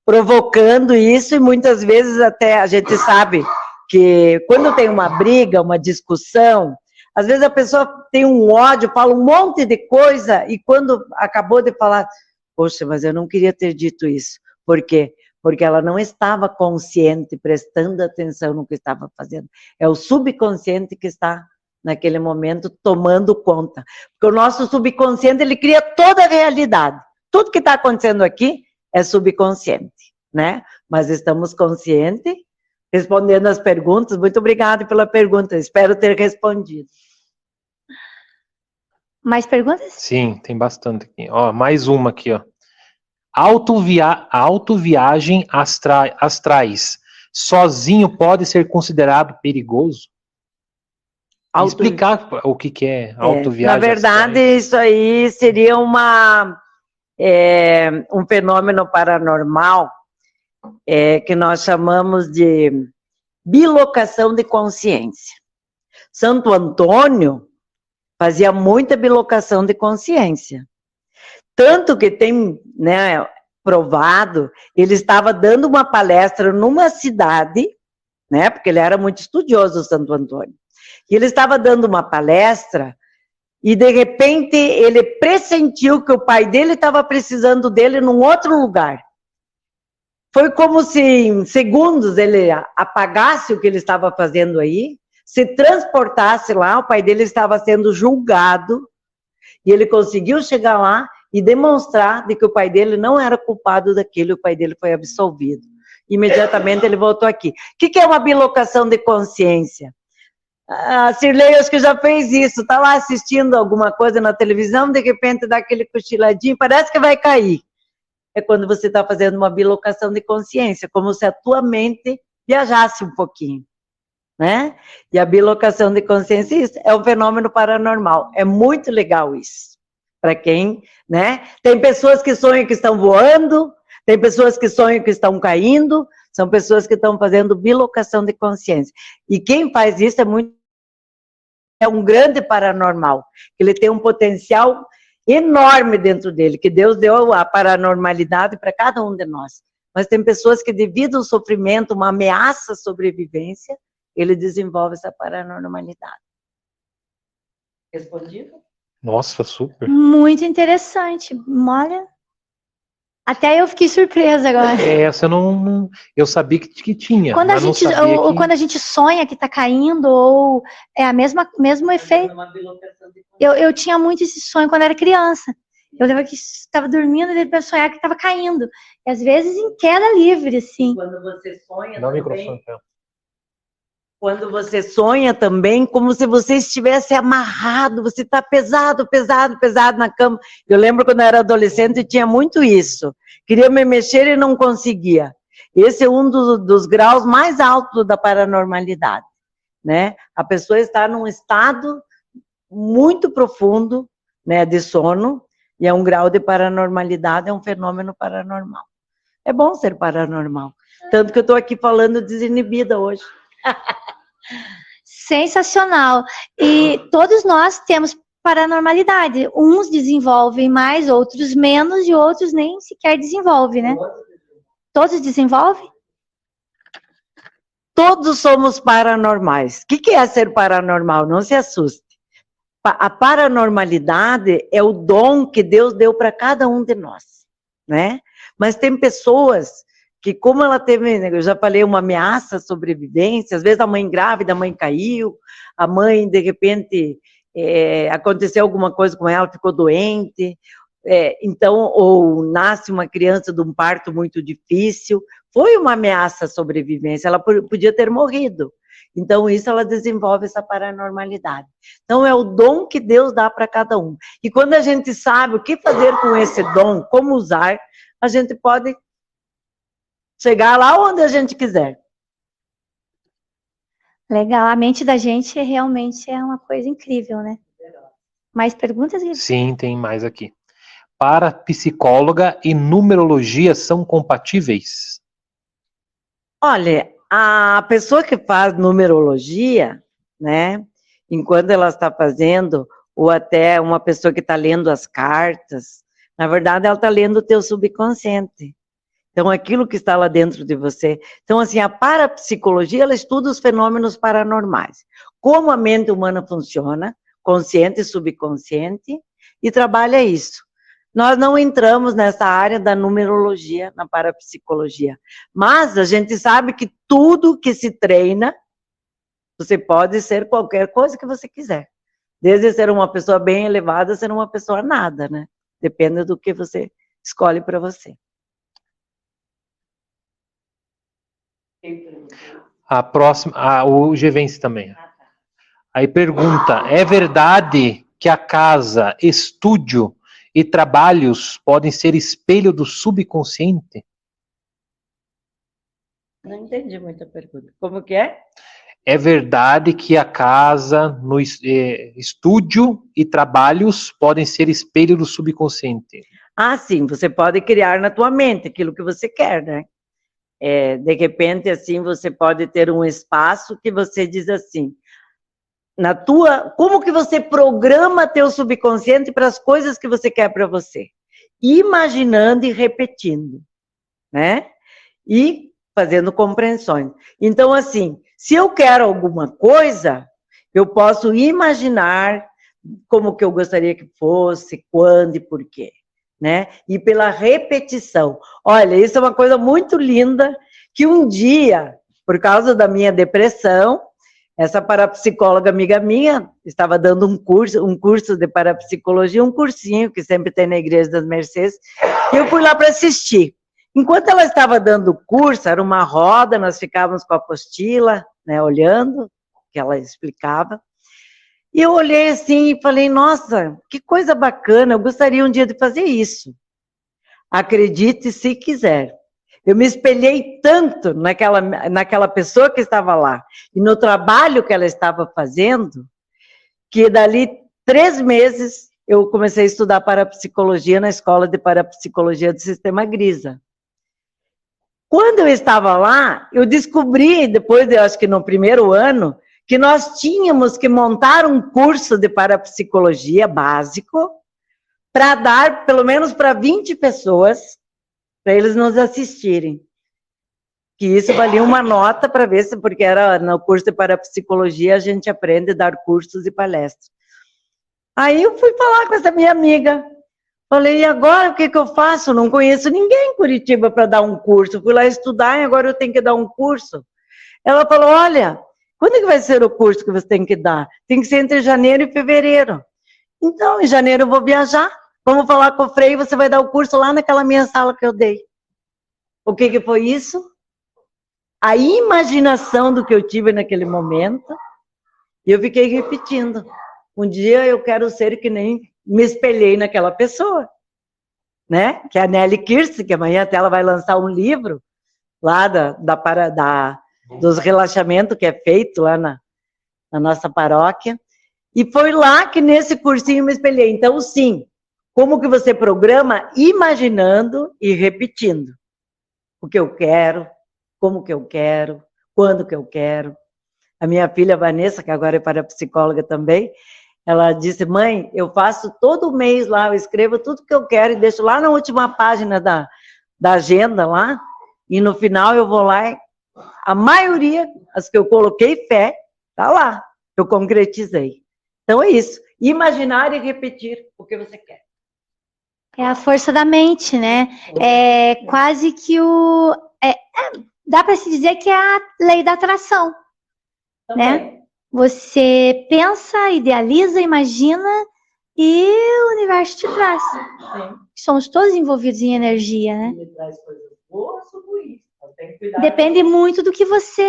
provocando isso, e muitas vezes até a gente sabe que quando tem uma briga, uma discussão, Às vezes a pessoa tem um ódio, fala um monte de coisa, e quando acabou de falar, poxa, mas eu não queria ter dito isso. Por quê? Porque ela não estava consciente, prestando atenção no que estava fazendo. É o subconsciente que está, naquele momento, tomando conta. Porque o nosso subconsciente, ele cria toda a realidade. Tudo que está acontecendo aqui é subconsciente, né? Mas estamos conscientes, respondendo as perguntas. Muito obrigada pela pergunta, espero ter respondido. Mais perguntas? Sim, tem bastante aqui. Ó, mais uma aqui, ó. Autoviagem astrais. Sozinho pode ser considerado perigoso? Explicar o que é autoviagem. Na verdade, astrais. Isso aí seria um fenômeno paranormal que nós chamamos de bilocação de consciência. Santo Antônio fazia muita bilocação de consciência. Tanto que tem, né, provado, ele estava dando uma palestra numa cidade, né, porque ele era muito estudioso, o Santo Antônio. E ele estava dando uma palestra e, de repente, ele pressentiu que o pai dele estava precisando dele num outro lugar. Foi como se, em segundos, ele apagasse o que ele estava fazendo aí, se transportasse lá, o pai dele estava sendo julgado, e ele conseguiu chegar lá e demonstrar de que o pai dele não era culpado daquilo, o pai dele foi absolvido. Imediatamente ele voltou aqui. O que é uma bilocação de consciência? A Cirlei, acho que já fez isso, está lá assistindo alguma coisa na televisão, de repente dá aquele cochiladinho, parece que vai cair. É quando você está fazendo uma bilocação de consciência, como se a tua mente viajasse um pouquinho, né? E a bilocação de consciência, isso é um fenômeno paranormal. É muito legal isso. Para quem, né? Tem pessoas que sonham que estão voando, tem pessoas que sonham que estão caindo, são pessoas que estão fazendo bilocação de consciência. E quem faz isso é um grande paranormal. Ele tem um potencial enorme dentro dele, que Deus deu a paranormalidade para cada um de nós. Mas tem pessoas que, devido ao sofrimento, uma ameaça à sobrevivência, ele desenvolve essa paranormalidade. Respondido? Nossa, super. Muito interessante. Olha, até eu fiquei surpresa agora. Essa eu sabia que tinha. Quando a gente sonha que está caindo, ou é a mesmo efeito. Eu tinha muito esse sonho quando era criança. Eu lembro que estava dormindo e depois sonhar que estava caindo. E às vezes em queda livre, assim. Quando você sonha Não, também, microfone. quando você sonha também, como se você estivesse amarrado, você está pesado, pesado, pesado na cama. Eu lembro quando eu era adolescente, tinha muito isso. Queria me mexer e não conseguia. Esse é um dos graus mais altos da paranormalidade, né? A pessoa está num estado muito profundo, né, de sono, e é um grau de paranormalidade, é um fenômeno paranormal. É bom ser paranormal. Tanto que eu estou aqui falando desinibida hoje. Sensacional. E todos nós temos paranormalidade. Uns desenvolvem mais, outros menos, e outros nem sequer desenvolvem, né? Todos desenvolvem? Todos somos paranormais. O que é ser paranormal? Não se assuste. A paranormalidade é o dom que Deus deu para cada um de nós, né? Mas tem pessoas que, como ela teve, eu já falei, uma ameaça à sobrevivência, às vezes a mãe grávida, a mãe caiu, a mãe, de repente, aconteceu alguma coisa com ela, ficou doente, então, ou nasce uma criança de um parto muito difícil, foi uma ameaça à sobrevivência, ela podia ter morrido. Então, isso ela desenvolve essa paranormalidade. Então, é o dom que Deus dá para cada um. E quando a gente sabe o que fazer com esse dom, como usar, a gente pode chegar lá onde a gente quiser. Legal. A mente da gente realmente é uma coisa incrível, né? Mais perguntas, Guilherme? Sim, tem mais aqui. Parapsicóloga e numerologia são compatíveis? Olha, a pessoa que faz numerologia, né, enquanto ela está fazendo, ou até uma pessoa que está lendo as cartas, na verdade ela está lendo o teu subconsciente. Então, aquilo que está lá dentro de você. Então, assim, a parapsicologia, ela estuda os fenômenos paranormais. Como a mente humana funciona, consciente e subconsciente, e trabalha isso. Nós não entramos nessa área da numerologia, na parapsicologia. Mas a gente sabe que tudo que se treina, você pode ser qualquer coisa que você quiser. Desde ser uma pessoa bem elevada, ser uma pessoa nada, né? Depende do que você escolhe para você. A próxima, o G vence também. Aí pergunta, é verdade que a casa, estúdio e trabalhos podem ser espelho do subconsciente? Não entendi muito a pergunta. Como que é? É verdade que a casa, no estúdio e trabalhos podem ser espelho do subconsciente? Ah, sim, você pode criar na tua mente aquilo que você quer, né? De repente, assim, você pode ter um espaço que você diz assim, como que você programa teu subconsciente para as coisas que você quer para você? Imaginando e repetindo, né? E fazendo compreensões. Então, assim, se eu quero alguma coisa, eu posso imaginar como que eu gostaria que fosse, quando e por quê, né? E pela repetição. Olha, isso é uma coisa muito linda, que um dia, por causa da minha depressão, essa parapsicóloga amiga minha estava dando um curso de parapsicologia, um cursinho que sempre tem na Igreja das Mercês, e eu fui lá para assistir. Enquanto ela estava dando o curso, era uma roda, nós ficávamos com a apostila, né, olhando o que ela explicava. E eu olhei assim e falei, nossa, que coisa bacana, eu gostaria um dia de fazer isso. Acredite se quiser. Eu me espelhei tanto naquela pessoa que estava lá e no trabalho que ela estava fazendo, que dali 3 meses eu comecei a estudar parapsicologia na Escola de Parapsicologia do Sistema Grisa. Quando eu estava lá, eu descobri, depois, eu acho que no primeiro ano, que nós tínhamos que montar um curso de parapsicologia básico para dar, pelo menos para 20 pessoas, para eles nos assistirem. Que isso valia uma nota para ver se, porque era no curso de parapsicologia, a gente aprende a dar cursos e palestras. Aí eu fui falar com essa minha amiga. Falei, e agora o que eu faço? Não conheço ninguém em Curitiba para dar um curso. Fui lá estudar e agora eu tenho que dar um curso. Ela falou, olha, quando é que vai ser o curso que você tem que dar? Tem que ser entre janeiro e fevereiro. Então, em janeiro eu vou viajar. Vamos falar com o Frei, você vai dar o curso lá naquela minha sala que eu dei. O que foi isso? A imaginação do que eu tive naquele momento, e eu fiquei repetindo. Um dia eu quero ser que nem me espelhei naquela pessoa, né? Que é a Nelly Kirst, que amanhã até ela vai lançar um livro lá dos relaxamentos que é feito lá na nossa paróquia. E foi lá que nesse cursinho eu me espelhei. Então, sim, como que você programa? Imaginando e repetindo. O que eu quero, como que eu quero, quando que eu quero. A minha filha Vanessa, que agora é parapsicóloga também, ela disse, mãe, eu faço todo mês lá, eu escrevo tudo que eu quero e deixo lá na última página da agenda lá, e no final eu vou lá, a maioria, as que eu coloquei fé, tá lá, eu concretizei. Então é isso, imaginar e repetir o que você quer. É a força da mente, né? É quase que dá para se dizer que é a lei da atração, né? Você pensa, idealiza, imagina e o universo te traz. Sim. Somos todos envolvidos em energia, né? Me traz coisas boas ou ruins. Então, tem que cuidar. Depende muito do que você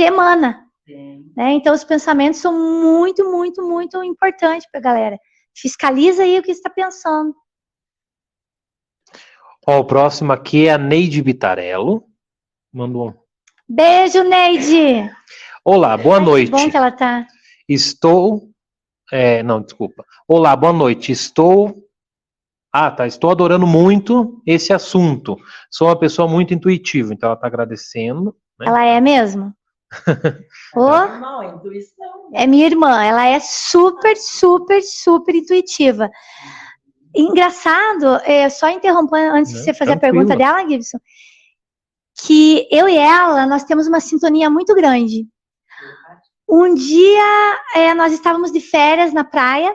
emana. Né? Então, os pensamentos são muito, muito, muito importantes para a galera. Fiscaliza aí o que você está pensando. Ó, o próximo aqui é a Neide Bitarello. Mandou um. Beijo, Neide! Olá, boa noite. Que bom que ela tá. Não, desculpa. Olá, boa noite. Estou adorando muito esse assunto. Sou uma pessoa muito intuitiva, então ela está agradecendo. Né? Ela é mesmo? Não, é intuição. É minha irmã, ela é super, super, super intuitiva. Engraçado, só interrompendo antes de Não, você fazer a tranquilo. pergunta dela, Gibson, que eu e ela, nós temos uma sintonia muito grande. Um dia, nós estávamos de férias na praia,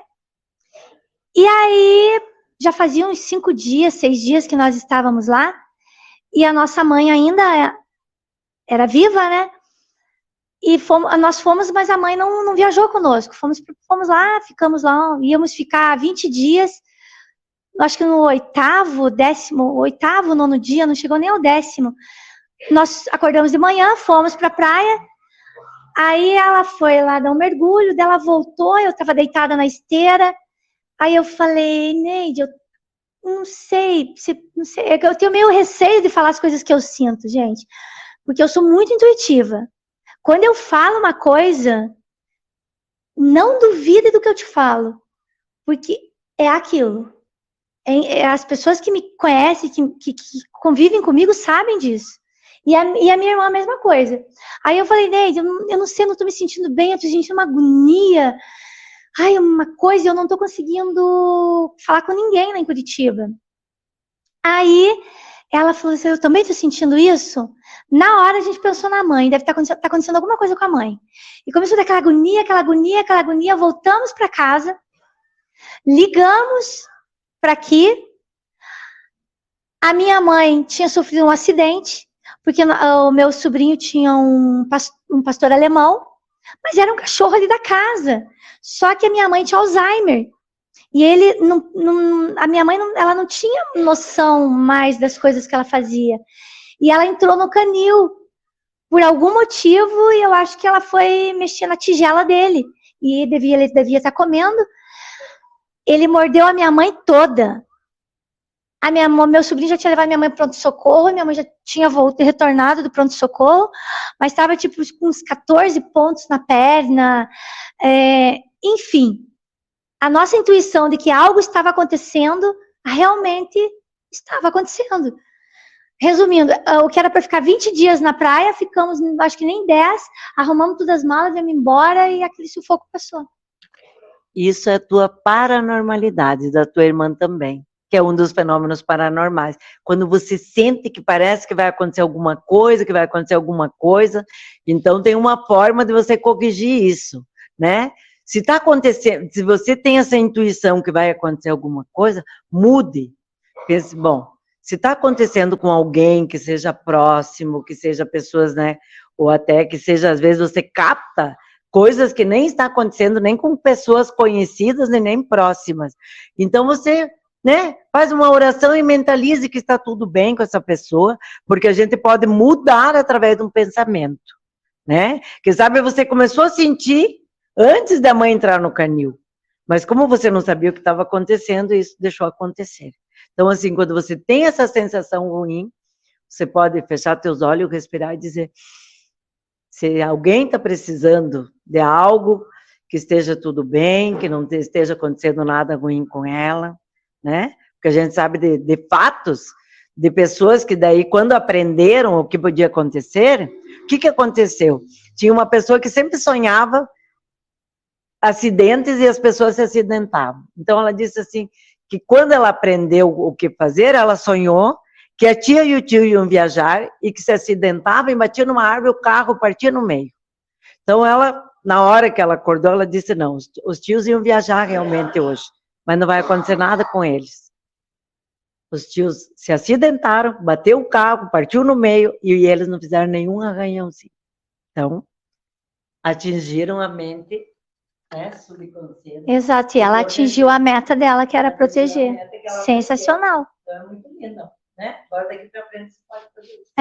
e aí já fazia uns 5 dias, 6 dias que nós estávamos lá, e a nossa mãe ainda era viva, né? E nós fomos, mas a mãe não viajou conosco. Fomos lá, ficamos lá, íamos ficar 20 dias. Acho que no oitavo, nono dia, não chegou nem ao 10º. Nós acordamos de manhã, fomos para a praia. Aí ela foi lá dar um mergulho, dela voltou, eu estava deitada na esteira. Aí eu falei, Neide, eu não sei, eu tenho meio receio de falar as coisas que eu sinto, gente, porque eu sou muito intuitiva. Quando eu falo uma coisa, não duvide do que eu te falo, porque é aquilo. As pessoas que me conhecem, que convivem comigo, sabem disso. E a minha irmã a mesma coisa. Aí eu falei, Neide, eu não sei, eu não tô me sentindo bem, eu tô sentindo uma agonia. Ai, uma coisa, eu não tô conseguindo falar com ninguém lá em Curitiba. Aí ela falou assim, eu também tô sentindo isso. Na hora a gente pensou na mãe, deve estar acontecendo alguma coisa com a mãe. E começou daquela agonia, voltamos para casa, ligamos para aqui. A minha mãe tinha sofrido um acidente, porque o meu sobrinho tinha um pastor alemão, mas era um cachorro ali da casa. Só que a minha mãe tinha Alzheimer. E a minha mãe ela não tinha noção mais das coisas que ela fazia. E ela entrou no canil por algum motivo, e eu acho que ela foi mexer na tigela dele. E ele devia estar comendo. Ele mordeu a minha mãe toda. Meu sobrinho já tinha levado minha mãe para o pronto-socorro, minha mãe já tinha retornado do pronto-socorro, mas estava tipo com uns 14 pontos na perna. Enfim, a nossa intuição de que algo estava acontecendo, realmente estava acontecendo. Resumindo, o que era para ficar 20 dias na praia, ficamos, acho que nem 10, arrumamos todas as malas, viemos embora e aquele sufoco passou. Isso é a tua paranormalidade, da tua irmã também, que é um dos fenômenos paranormais. Quando você sente que parece que vai acontecer alguma coisa, então tem uma forma de você corrigir isso, né? Se está acontecendo, se você tem essa intuição que vai acontecer alguma coisa, mude. Pense, bom, se está acontecendo com alguém que seja próximo, que seja pessoas, né? Ou até que seja, às vezes, você capta coisas que nem está acontecendo nem com pessoas conhecidas e nem próximas. Então você, né, faz uma oração e mentalize que está tudo bem com essa pessoa, porque a gente pode mudar através de um pensamento, né? Que sabe, você começou a sentir antes da mãe entrar no canil, mas como você não sabia o que estava acontecendo, isso deixou acontecer. Então, assim, quando você tem essa sensação ruim, você pode fechar teus olhos, respirar e dizer, se alguém está precisando de algo, que esteja tudo bem, que não esteja acontecendo nada ruim com ela, né? Porque a gente sabe de fatos, de pessoas que daí, quando aprenderam o que podia acontecer, o que aconteceu? Tinha uma pessoa que sempre sonhava acidentes e as pessoas se acidentavam. Então ela disse assim, que quando ela aprendeu o que fazer, ela sonhou que a tia e o tio iam viajar e que se acidentavam e batiam numa árvore, o carro partia no meio. Então ela, na hora que ela acordou, ela disse, não, os tios iam viajar realmente hoje, mas não vai acontecer nada com eles. Os tios se acidentaram, bateu o carro, partiu no meio e eles não fizeram nenhum arranhãozinho. Então, atingiram a mente, né, subconsciente. Exato, e ela atingiu a meta dela, que era proteger. Sensacional. Então é muito lindo, né? Agora daqui para frente você pode fazer isso.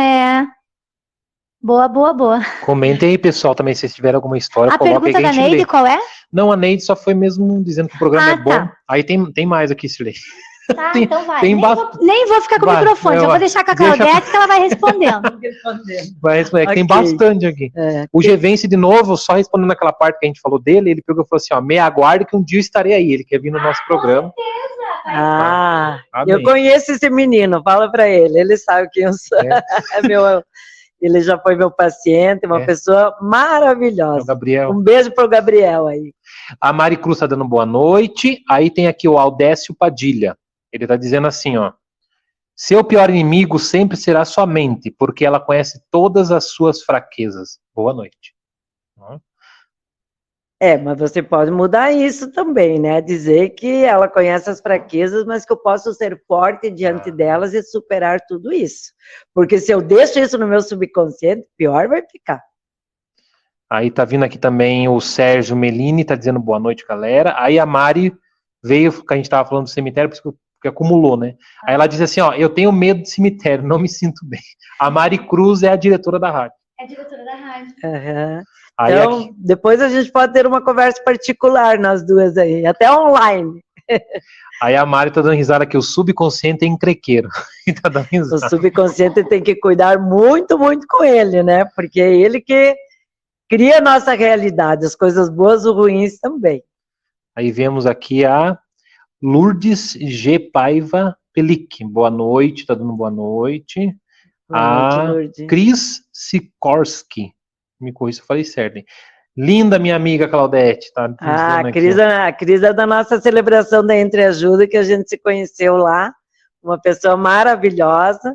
Boa. Comentem aí, pessoal, também, se vocês tiverem alguma história. A pergunta da Neide, qual é? Não, a Neide só foi mesmo dizendo que o programa é bom. Tá. Aí tem mais aqui, Silei. Tá, Tem- então vai. tem Nem vou ficar com o microfone, já vou deixar com a Claudete que ela vai respondendo. Vai responder, que tem Ok. bastante aqui. O Gevence, de novo, só respondendo aquela parte que a gente falou dele, ele pegou e falou assim, ó, me aguarde que um dia eu estarei aí. Ele quer vir no nosso programa. Ah, Amém. eu conheço esse menino, fala para ele sabe quem eu sou. Ele já foi meu paciente, uma pessoa É o maravilhosa. Gabriel. Um beijo pro Gabriel aí. A Mari Cruz tá dando boa noite. Aí tem aqui o Aldécio Padilha. Ele está dizendo assim, ó. Seu pior inimigo sempre será sua mente, porque ela conhece todas as suas fraquezas. Boa noite. Mas você pode mudar isso também, né? Dizer que ela conhece as fraquezas, mas que eu posso ser forte diante delas e superar tudo isso. Porque se eu deixo isso no meu subconsciente, pior vai ficar. Aí tá vindo aqui também o Sérgio Melini, tá dizendo boa noite, galera. Aí a Mari veio, que a gente tava falando do cemitério, porque acumulou, né? Aí ela disse assim, ó, eu tenho medo de cemitério, não me sinto bem. A Mari Cruz é a diretora da rádio. É a diretora da rádio. Uhum. Aí então, aqui, depois a gente pode ter uma conversa particular, nós duas aí, até online. aí a Mari tá dando risada que o subconsciente é encrequeiro. E tá dando O risada. subconsciente tem que cuidar muito, muito com ele, né? Porque é ele que cria a nossa realidade, as coisas boas ou ruins também. Aí vemos aqui a Lourdes G. Paiva Pelic. Boa noite, tá dando boa noite. Boa noite, A Lourdes. Cris Sikorski. Me corrija se eu falei certo, hein? Linda, minha amiga Claudete. Tá A Cris é da nossa celebração da Entreajuda, que a gente se conheceu lá. Uma pessoa maravilhosa.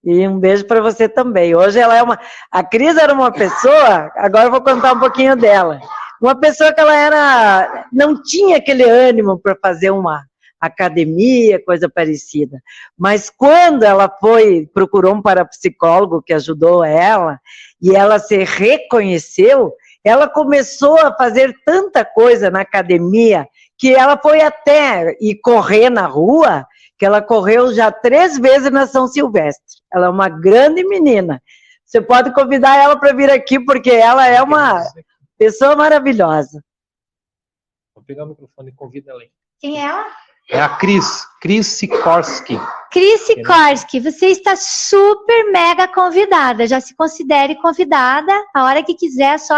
E um beijo para você também. Hoje ela é uma... A Cris era uma pessoa, agora eu vou contar um pouquinho dela. Uma pessoa que ela não tinha aquele ânimo para fazer uma academia, coisa parecida. Mas quando ela procurou um parapsicólogo que ajudou ela, e ela se reconheceu, ela começou a fazer tanta coisa na academia, que ela foi até ir correr na rua, que ela correu já 3 vezes na São Silvestre. Ela é uma grande menina. Você pode convidar ela para vir aqui, porque ela é uma pessoa maravilhosa. Vou pegar o microfone e convido ela aí. Quem é ela? É a Cris Sikorski. Cris Sikorski, você está super mega convidada. Já se considere convidada. A hora que quiser, é só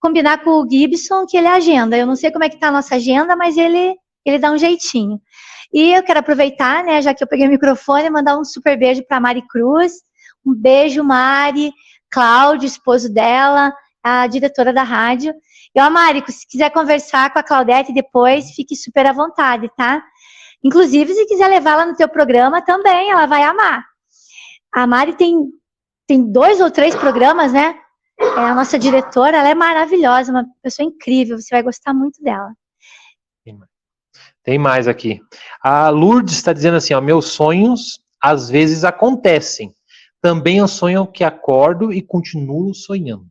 combinar com o Gibson que ele agenda. Eu não sei como é que está a nossa agenda, mas ele dá um jeitinho. E eu quero aproveitar, né, já que eu peguei o microfone, mandar um super beijo para Mari Cruz. Um beijo, Mari, Cláudio, esposo dela, a diretora da rádio. E, ó, Mari, se quiser conversar com a Claudete depois, fique super à vontade, tá? Inclusive, se quiser levá-la no teu programa também, ela vai amar. A Mari tem 2 ou 3 programas, né? É a nossa diretora, ela é maravilhosa, uma pessoa incrível, você vai gostar muito dela. Tem mais aqui. A Lourdes está dizendo assim, ó, meus sonhos às vezes acontecem. Também eu sonho que acordo e continuo sonhando.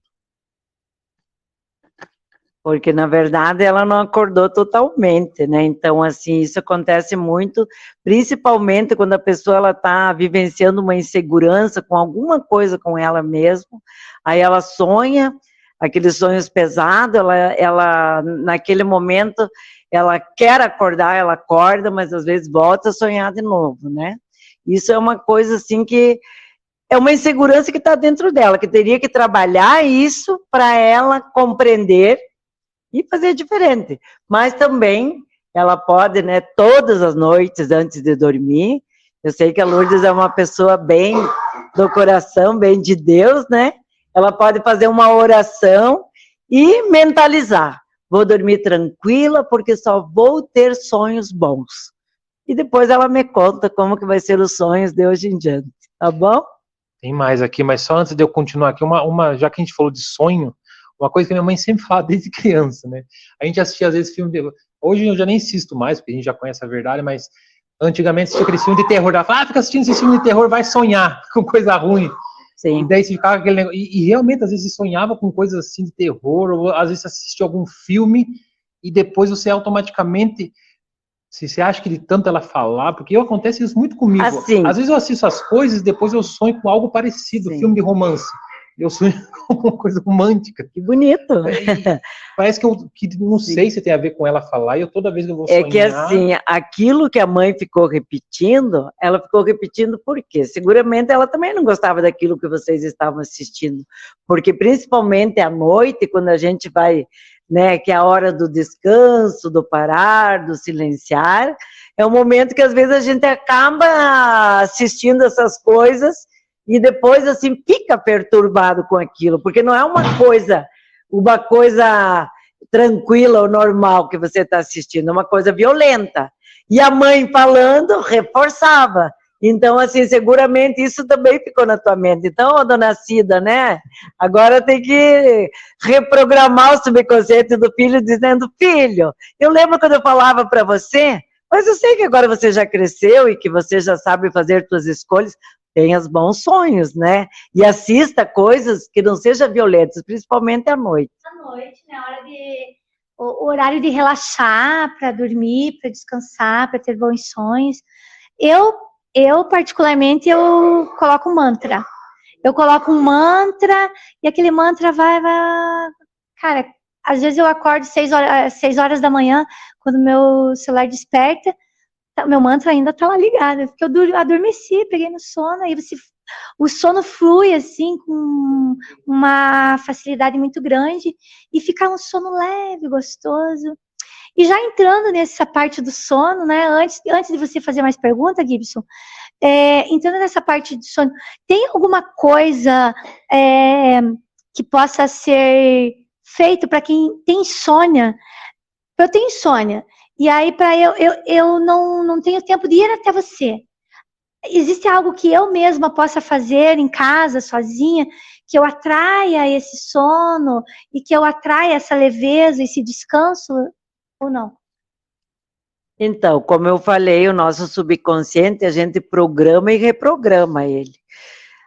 Porque, na verdade, ela não acordou totalmente, né? Então, assim, isso acontece muito, principalmente quando a pessoa está vivenciando uma insegurança com alguma coisa com ela mesma, aí ela sonha, aqueles sonhos pesados, ela naquele momento, ela quer acordar, ela acorda, mas às vezes volta a sonhar de novo, né? Isso é uma coisa, assim, que é uma insegurança que está dentro dela, que teria que trabalhar isso para ela compreender e fazer diferente. Mas também ela pode, né, todas as noites antes de dormir, eu sei que a Lourdes é uma pessoa bem do coração, bem de Deus, né? Ela pode fazer uma oração e mentalizar. Vou dormir tranquila porque só vou ter sonhos bons. E depois ela me conta como que vai ser os sonhos de hoje em diante, tá bom? Tem mais aqui, mas só antes de eu continuar aqui, já que a gente falou de sonho, uma coisa que minha mãe sempre fala desde criança, né? A gente assistia às vezes filme de... Hoje eu já nem assisto mais, porque a gente já conhece a verdade, mas antigamente assistia aquele filme de terror. Ela falava, fica assistindo esse filme de terror, vai sonhar com coisa ruim. Sim. E daí você ficava aquele negócio... E realmente, às vezes, você sonhava com coisas assim de terror, ou às vezes assistia algum filme, e depois você automaticamente... Se você acha que de tanto ela falar, porque acontece isso muito comigo. Assim. Às vezes eu assisto as coisas e depois eu sonho com algo parecido, Sim. filme de romance. Eu sonho com uma coisa romântica. Que bonito. Parece que não sei se tem a ver com ela falar, e eu toda vez que eu vou sonhar... É que assim, aquilo que a mãe ficou repetindo, ela ficou repetindo por quê? Seguramente ela também não gostava daquilo que vocês estavam assistindo, porque principalmente à noite, quando a gente vai, né, que é a hora do descanso, do parar, do silenciar, é um momento que às vezes a gente acaba assistindo essas coisas e depois, assim, fica perturbado com aquilo, porque não é uma coisa tranquila ou normal que você está assistindo, é uma coisa violenta. E a mãe falando reforçava. Então, assim, seguramente isso também ficou na tua mente. Então, ô, dona Cida, né? Agora tem que reprogramar o subconsciente do filho, dizendo, filho, eu lembro quando eu falava para você, mas eu sei que agora você já cresceu e que você já sabe fazer suas escolhas, tenha os bons sonhos, né? E assista coisas que não sejam violentas, principalmente à noite. À noite, né? O horário de relaxar, para dormir, para descansar, para ter bons sonhos. Eu, particularmente, eu coloco um mantra. Eu coloco um mantra e aquele mantra vai... Cara, às vezes eu acordo 6 horas da manhã, quando meu celular desperta, meu mantra ainda tá lá ligado, porque eu adormeci, peguei no sono, aí o sono flui, assim, com uma facilidade muito grande, e fica um sono leve, gostoso. E já entrando nessa parte do sono, né, antes de você fazer mais pergunta, Gibson, entrando nessa parte do sono, tem alguma coisa que possa ser feito para quem tem insônia? Eu tenho insônia, e aí eu não tenho tempo de ir até você. Existe algo que eu mesma possa fazer em casa, sozinha, que eu atraia esse sono e que eu atraia essa leveza, esse descanso, ou não? Então, como eu falei, o nosso subconsciente, a gente programa e reprograma ele.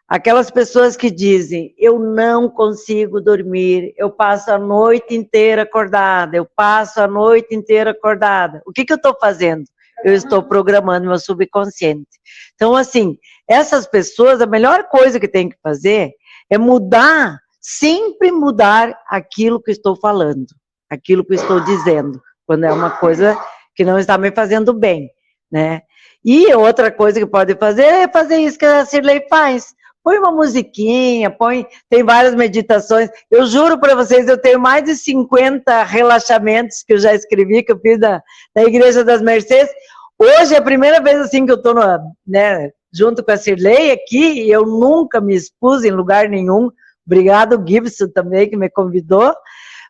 Aquelas pessoas que dizem, eu não consigo dormir, eu passo a noite inteira acordada, eu passo a noite inteira acordada. O que eu estou fazendo? Eu estou programando meu subconsciente. Então, assim, essas pessoas, a melhor coisa que tem que fazer é mudar, sempre mudar aquilo que estou falando, aquilo que estou dizendo, quando é uma coisa que não está me fazendo bem, né? E outra coisa que pode fazer é fazer isso que a Cirlei faz. Põe uma musiquinha, tem várias meditações. Eu juro para vocês, eu tenho mais de 50 relaxamentos que eu já escrevi, que eu fiz na Igreja das Mercês. Hoje é a primeira vez assim que eu estou junto com a Cirlei aqui, e eu nunca me expus em lugar nenhum. Obrigado, Gibson, também, que me convidou.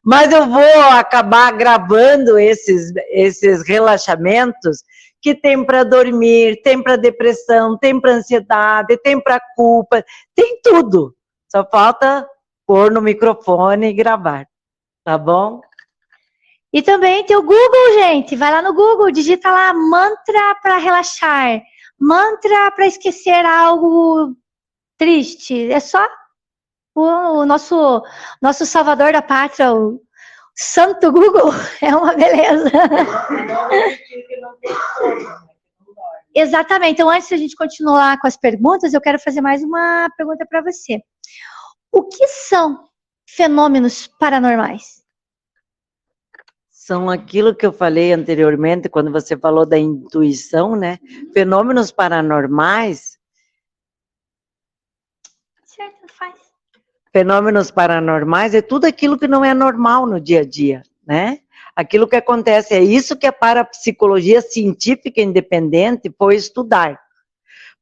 Mas eu vou acabar gravando esses relaxamentos que tem para dormir, tem para depressão, tem para ansiedade, tem para culpa, tem tudo. Só falta pôr no microfone e gravar, tá bom? E também tem o Google, gente. Vai lá no Google, digita lá mantra para relaxar, mantra para esquecer algo triste. É só o nosso salvador da pátria, o Santo Google, é uma beleza. Exatamente. Então, antes de a gente continuar com as perguntas, eu quero fazer mais uma pergunta para você. O que são fenômenos paranormais? São aquilo que eu falei anteriormente, quando você falou da intuição, né? Fenômenos paranormais. Certo, faz. Fenômenos paranormais é tudo aquilo que não é normal no dia a dia, né? Aquilo que acontece, é isso que a parapsicologia científica independente foi estudar.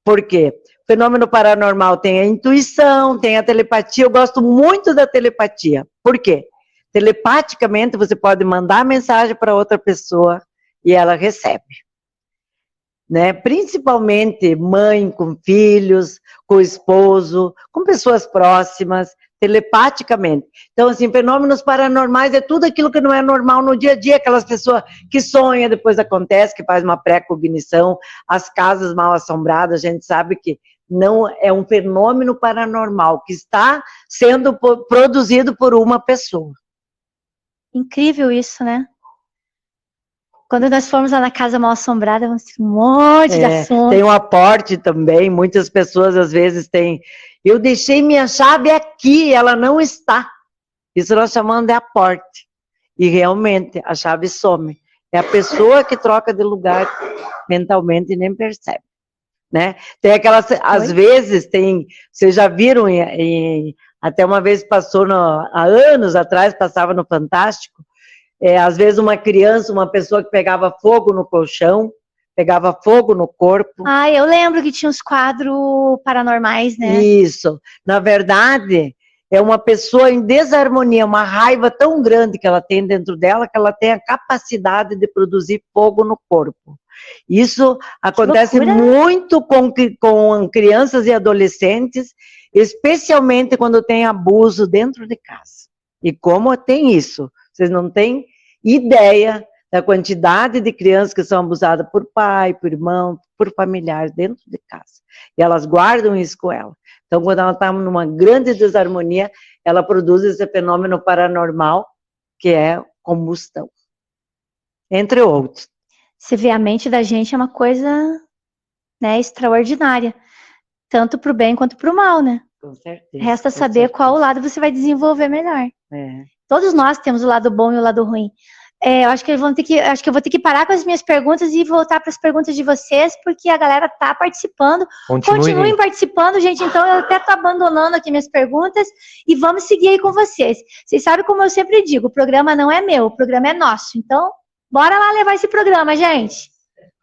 Por quê? Fenômeno paranormal tem a intuição, tem a telepatia, eu gosto muito da telepatia. Por quê? Telepaticamente você pode mandar mensagem para outra pessoa e ela recebe. Né? Principalmente mãe com filhos, com esposo, com pessoas próximas, telepaticamente. Então, assim, fenômenos paranormais é tudo aquilo que não é normal no dia a dia, aquelas pessoas que sonham, depois acontece, que faz uma pré-cognição, as casas mal assombradas, a gente sabe que não é um fenômeno paranormal, que está sendo produzido por uma pessoa. Incrível isso, né? Quando nós formos lá na casa mal assombrada, vamos ter um monte de assunto. Tem um aporte também, muitas pessoas às vezes têm, eu deixei minha chave aqui, ela não está. Isso nós chamamos de aporte. E realmente, a chave some. É a pessoa que troca de lugar mentalmente e nem percebe. Né? Tem aquelas, às vezes, vocês já viram, até uma vez passou, há anos atrás, passava no Fantástico, às vezes uma criança, uma pessoa que pegava fogo no colchão, pegava fogo no corpo. Ah, eu lembro que tinha uns quadros paranormais, né? Isso. Na verdade, é uma pessoa em desarmonia, uma raiva tão grande que ela tem dentro dela, que ela tem a capacidade de produzir fogo no corpo. Isso acontece loucura. muito com crianças e adolescentes, especialmente quando tem abuso dentro de casa. E como tem isso? Vocês não têm ideia da quantidade de crianças que são abusadas por pai, por irmão, por familiares dentro de casa. E elas guardam isso com ela. Então, quando ela está numa grande desarmonia, ela produz esse fenômeno paranormal, que é combustão. Entre outros. Você vê, a mente da gente é uma coisa, né, extraordinária. Tanto para o bem quanto para o mal, né? Com certeza. Resta saber qual lado você vai desenvolver melhor. É. Todos nós temos o lado bom e o lado ruim. Eu acho que eu vou ter que parar com as minhas perguntas e voltar para as perguntas de vocês, porque a galera tá participando. Continuem participando, gente. Então eu até tô abandonando aqui minhas perguntas e vamos seguir aí com vocês. Vocês sabem como eu sempre digo, o programa não é meu, o programa é nosso. Então, bora lá levar esse programa, gente.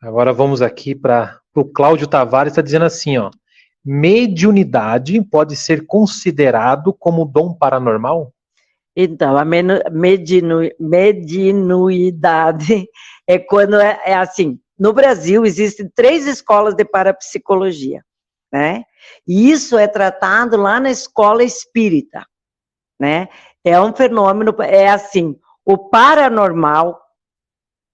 Agora vamos aqui para o Cláudio Tavares, está dizendo assim, ó. Mediunidade pode ser considerado como dom paranormal? Então, a mediunidade é quando é assim. No Brasil, existem 3 escolas de parapsicologia, né? E isso é tratado lá na escola espírita, né? É um fenômeno, é assim, o paranormal,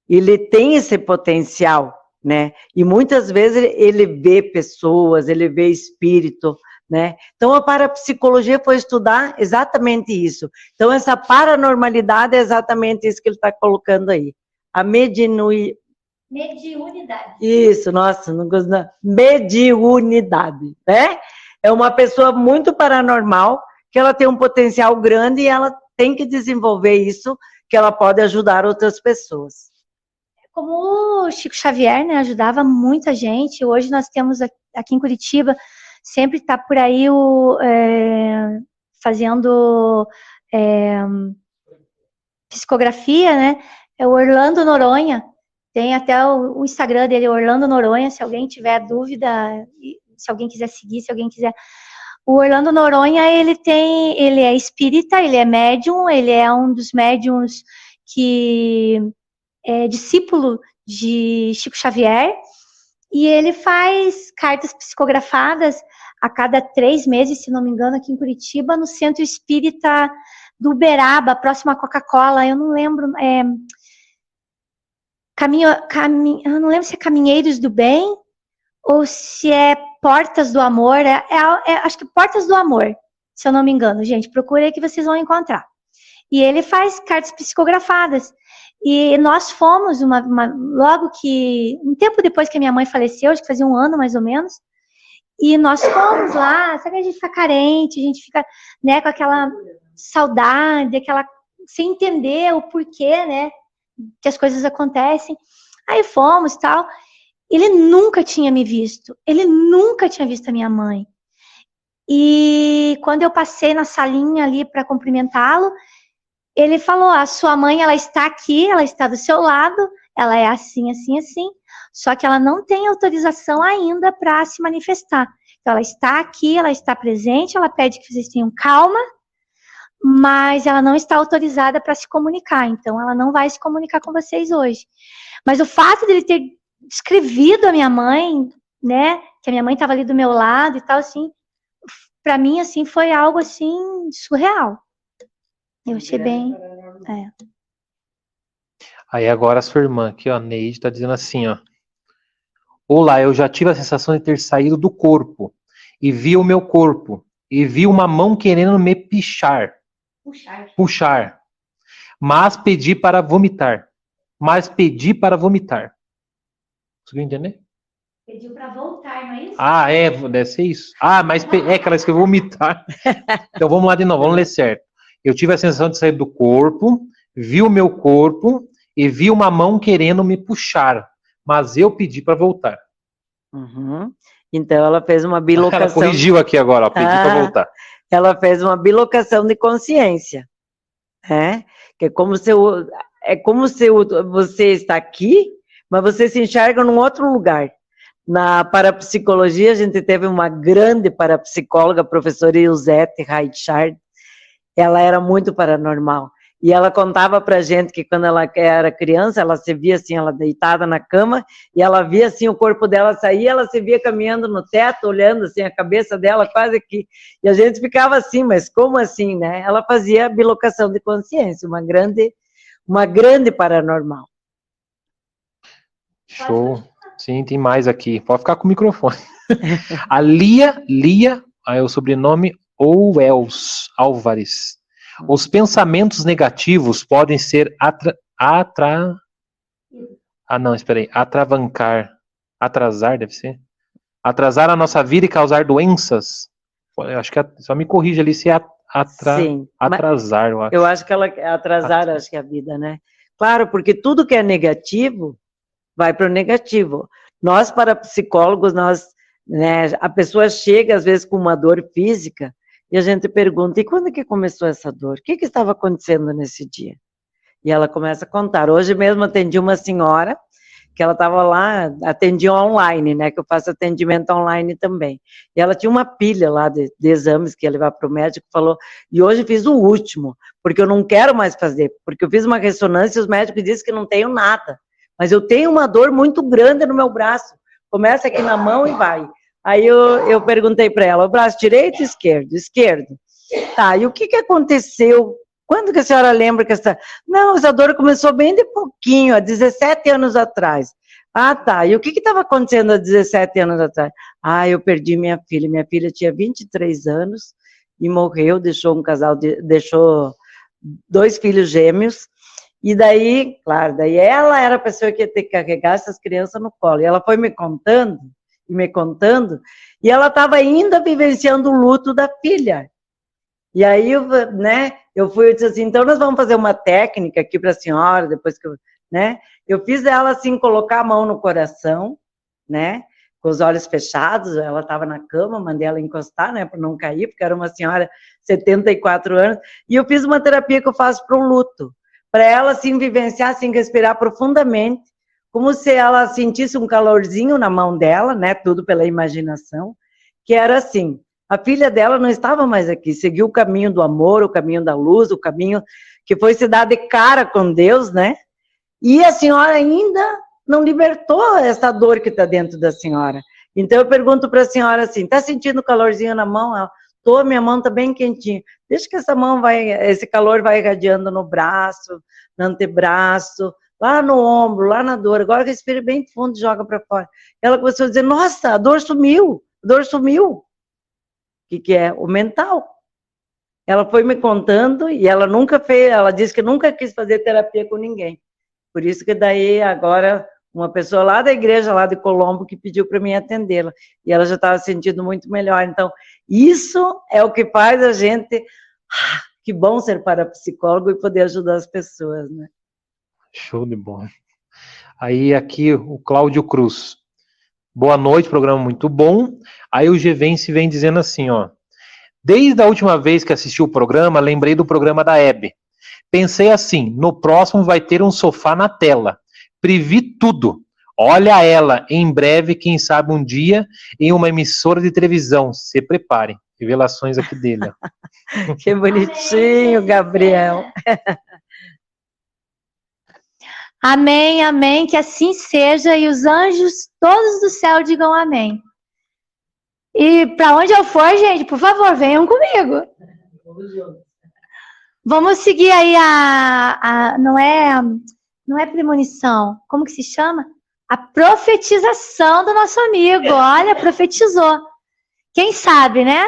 ele tem esse potencial, né? E muitas vezes ele vê pessoas, ele vê espírito, né? Então a parapsicologia foi estudar exatamente isso. Então essa paranormalidade é exatamente isso que ele está colocando aí. A mediunidade. Isso, nossa, não gosto não. Mediunidade, né? É uma pessoa muito paranormal, que ela tem um potencial grande e ela tem que desenvolver isso, que ela pode ajudar outras pessoas. Como o Chico Xavier, né, ajudava muita gente. Hoje nós temos aqui em Curitiba, sempre está por aí fazendo psicografia, né? É o Orlando Noronha. Tem até o Instagram dele, Orlando Noronha, se alguém tiver dúvida, se alguém quiser seguir, se alguém quiser. O Orlando Noronha, ele é espírita, ele é médium, ele é um dos médiums que é discípulo de Chico Xavier, e ele faz cartas psicografadas a cada 3 meses, se não me engano, aqui em Curitiba, no Centro Espírita do Uberaba, próximo à Coca-Cola. Eu não lembro, eu não lembro se é Caminheiros do Bem ou se é Portas do Amor. Acho que Portas do Amor, se eu não me engano, gente. Procure aí que vocês vão encontrar. E ele faz cartas psicografadas. E nós fomos, logo que, um tempo depois que a minha mãe faleceu, acho que fazia 1 ano mais ou menos, e nós fomos lá, sabe que a gente fica carente, a gente fica, né, com aquela saudade, sem entender o porquê, né, que as coisas acontecem. Aí fomos e tal. Ele nunca tinha me visto, ele nunca tinha visto a minha mãe. E quando eu passei na salinha ali para cumprimentá-lo, ele falou, a sua mãe, ela está aqui, ela está do seu lado, ela é assim, assim, assim, só que ela não tem autorização ainda para se manifestar. Então, ela está aqui, ela está presente, ela pede que vocês tenham calma, mas ela não está autorizada para se comunicar, então ela não vai se comunicar com vocês hoje. Mas o fato dele ter descrevido a minha mãe, né, que a minha mãe estava ali do meu lado e tal, assim, para mim, assim, foi algo, assim, surreal. Eu achei bem... Aí agora a sua irmã aqui, ó, a Neide, tá dizendo assim, ó. Olá, eu já tive a sensação de ter saído do corpo e vi o meu corpo e vi uma mão querendo me puxar, mas pedi para vomitar. Conseguiu entender? Pediu para voltar, não é isso? Ah, deve ser isso. Ah, mas que ela escreveu vomitar. Então vamos lá de novo, vamos ler certo. Eu tive a sensação de sair do corpo, vi o meu corpo e vi uma mão querendo me puxar, mas eu pedi para voltar. Uhum. Então ela fez uma bilocação. Ela corrigiu aqui agora, ó, pedi para voltar. Ela fez uma bilocação de consciência, né? Que é como se você está aqui, mas você se enxerga num outro lugar. Na parapsicologia, a gente teve uma grande parapsicóloga, a professora Eusete Reichard. Ela era muito paranormal. E ela contava pra gente que quando ela era criança, ela se via assim, ela deitada na cama, e ela via assim o corpo dela sair, ela se via caminhando no teto, olhando assim a cabeça dela quase que... E a gente ficava assim, mas como assim, né? Ela fazia bilocação de consciência, uma grande paranormal. Show. Sim, tem mais aqui. Pode ficar com o microfone. A Lia, aí o sobrenome Owels Álvares. Os pensamentos negativos podem ser atrasar, deve ser. Atrasar a nossa vida e causar doenças. Eu acho que só me corrige ali se é Sim, atrasar, eu acho. eu acho que ela atrasar, acho que é a vida, né? Claro, porque tudo que é negativo vai para o negativo. Nós, para psicólogos, né, a pessoa chega, às vezes, com uma dor física, e a gente pergunta, e quando que começou essa dor? O que estava acontecendo nesse dia? E ela começa a contar. Hoje mesmo atendi uma senhora, que ela estava lá, atendia online, né, que eu faço atendimento online também. E ela tinha uma pilha lá de exames que ia levar para o médico, falou, e hoje fiz o último, porque eu não quero mais fazer, porque eu fiz uma ressonância e os médicos disseram que não tenho nada. Mas eu tenho uma dor muito grande no meu braço. Começa aqui na mão e vai. Aí eu perguntei para ela, o braço direito ou esquerdo? Esquerdo. Tá, e o que aconteceu? Quando que a senhora lembra que essa... Não, essa dor começou bem de pouquinho, há 17 anos atrás. Ah, tá, e o que estava acontecendo há 17 anos atrás? Ah, eu perdi minha filha. Minha filha tinha 23 anos e morreu, deixou deixou 2 filhos gêmeos. E daí, claro, daí ela era a pessoa que ia ter que carregar essas crianças no colo. E ela foi me contando, e ela estava ainda vivenciando o luto da filha. E aí, né, eu disse assim, então nós vamos fazer uma técnica aqui para a senhora, depois que eu fiz ela assim, colocar a mão no coração, né, com os olhos fechados, ela estava na cama, mandei ela encostar, né, para não cair, porque era uma senhora de 74 anos, e eu fiz uma terapia que eu faço para o luto, para ela, assim, vivenciar, assim, respirar profundamente, como se ela sentisse um calorzinho na mão dela, né, tudo pela imaginação, que era assim, a filha dela não estava mais aqui, seguiu o caminho do amor, o caminho da luz, o caminho que foi se dar de cara com Deus, né? E a senhora ainda não libertou essa dor que está dentro da senhora. Então eu pergunto para a senhora assim, está sentindo calorzinho na mão? Ela, tô, minha mão está bem quentinha. Deixa que esse calor vai irradiando no braço, no antebraço, lá no ombro, lá na dor. Agora respira bem fundo e joga para fora. Ela começou a dizer, nossa, a dor sumiu, a dor sumiu. O que é? O mental. Ela foi me contando e ela nunca fez, ela disse que nunca quis fazer terapia com ninguém. Por isso que daí agora uma pessoa lá da igreja, lá de Colombo, que pediu para mim atendê-la. E ela já estava se sentindo muito melhor. Então, isso é o que faz a gente... que bom ser parapsicólogo e poder ajudar as pessoas, né? Show de bola. Aí aqui o Cláudio Cruz. Boa noite, programa muito bom. Aí o Gevence vem dizendo assim, ó. Desde a última vez que assisti o programa, lembrei do programa da Hebe. Pensei assim, no próximo vai ter um sofá na tela. Previ tudo. Olha ela, em breve, quem sabe um dia, em uma emissora de televisão. Se preparem. Revelações aqui dele. Que bonitinho, Gabriel. Amém, amém, que assim seja, e os anjos todos do céu digam amém. E para onde eu for, gente, por favor, venham comigo. Vamos seguir aí não é premonição, como que se chama? A profetização do nosso amigo, olha, profetizou. Quem sabe, né?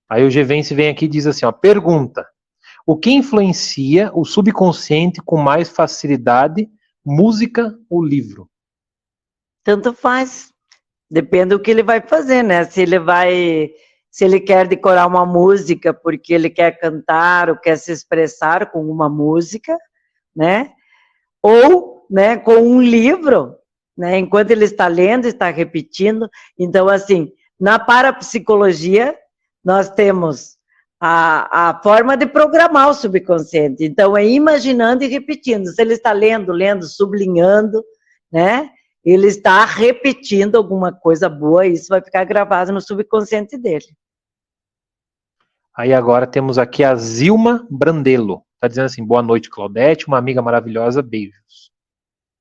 Aí o Gevence vem aqui e diz assim, ó, pergunta. O que influencia o subconsciente com mais facilidade, música ou livro? Tanto faz. Depende do que ele vai fazer, né? Se ele quer decorar uma música porque ele quer cantar ou quer se expressar com uma música, né? Ou, né, com um livro, né? Enquanto ele está lendo, está repetindo. Então, assim, na parapsicologia, nós temos a forma de programar o subconsciente. Então, é imaginando e repetindo. Se ele está lendo, sublinhando, né? Ele está repetindo alguma coisa boa e isso vai ficar gravado no subconsciente dele. Aí agora temos aqui a Zilma Brandelo. Tá dizendo assim, boa noite, Claudete, uma amiga maravilhosa, beijos.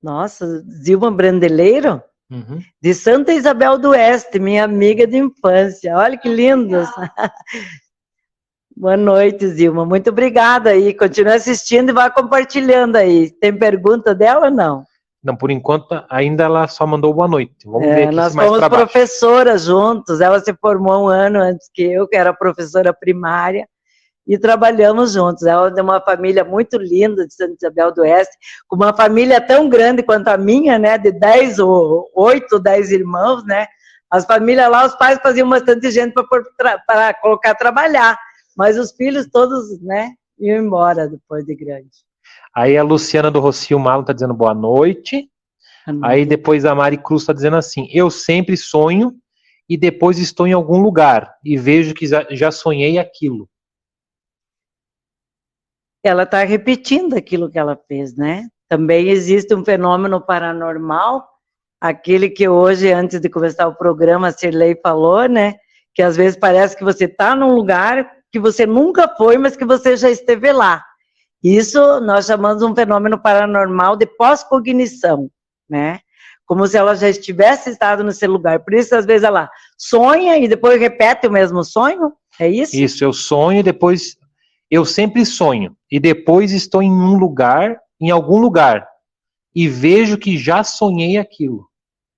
Nossa, Zilma Brandeleiro? Uhum. De Santa Isabel do Oeste, minha amiga de infância. Olha que lindos. Boa noite, Zilma. Muito obrigada aí. Continue assistindo e vá compartilhando aí. Tem pergunta dela ou não? Não, por enquanto, ainda ela só mandou boa noite. Vamos ver aqui Nós se mais fomos pra baixo. professoras juntos. Ela se formou um ano antes que eu era professora primária, e trabalhamos juntos. Ela é de uma família muito linda de Santa Isabel do Oeste, com uma família tão grande quanto a minha, né? De 10 ou 8, 10 irmãos, né? As famílias lá, os pais faziam bastante gente para colocar trabalhar, mas os filhos todos, né, iam embora depois de grande. Aí a Luciana do Rocio Malo tá dizendo boa noite. Aí depois a Mari Cruz tá dizendo assim, eu sempre sonho e depois estou em algum lugar e vejo que já sonhei aquilo. Ela está repetindo aquilo que ela fez, né? Também existe um fenômeno paranormal, aquele que hoje, antes de começar o programa, a Cirlei falou, né? Que às vezes parece que você está num lugar que você nunca foi, mas que você já esteve lá. Isso nós chamamos um fenômeno paranormal de pós-cognição, né? Como se ela já estivesse estado nesse lugar. Por isso, às vezes, ela sonha e depois repete o mesmo sonho, é isso? Isso, eu sonho e depois... Eu sempre sonho e depois estou em um lugar, em algum lugar, e vejo que já sonhei aquilo.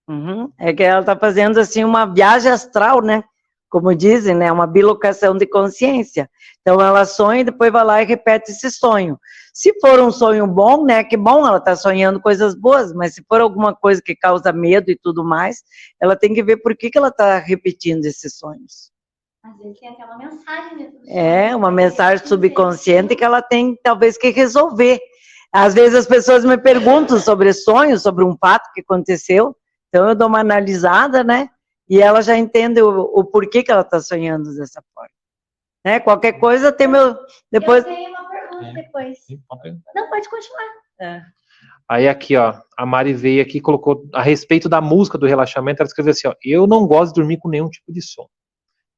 Uhum. É que ela está fazendo assim uma viagem astral, né? Como dizem, né? Uma bilocação de consciência. Então ela sonha e depois vai lá e repete esse sonho. Se for um sonho bom, né? Que bom, ela está sonhando coisas boas, mas se for alguma coisa que causa medo e tudo mais, ela tem que ver por que ela está repetindo esses sonhos. Às vezes tem até uma mensagem dentro do sonho. É, uma mensagem subconsciente que ela tem talvez que resolver. Às vezes as pessoas me perguntam sobre sonhos, sobre um fato que aconteceu, então eu dou uma analisada, né? E ela já entende o porquê que ela está sonhando dessa forma. Né? Qualquer coisa tem meu... Depois... Eu tenho uma pergunta depois. Não, pode continuar. É. Aí aqui, ó, a Mari veio aqui e colocou, a respeito da música do relaxamento, ela escreveu assim, ó, eu não gosto de dormir com nenhum tipo de som.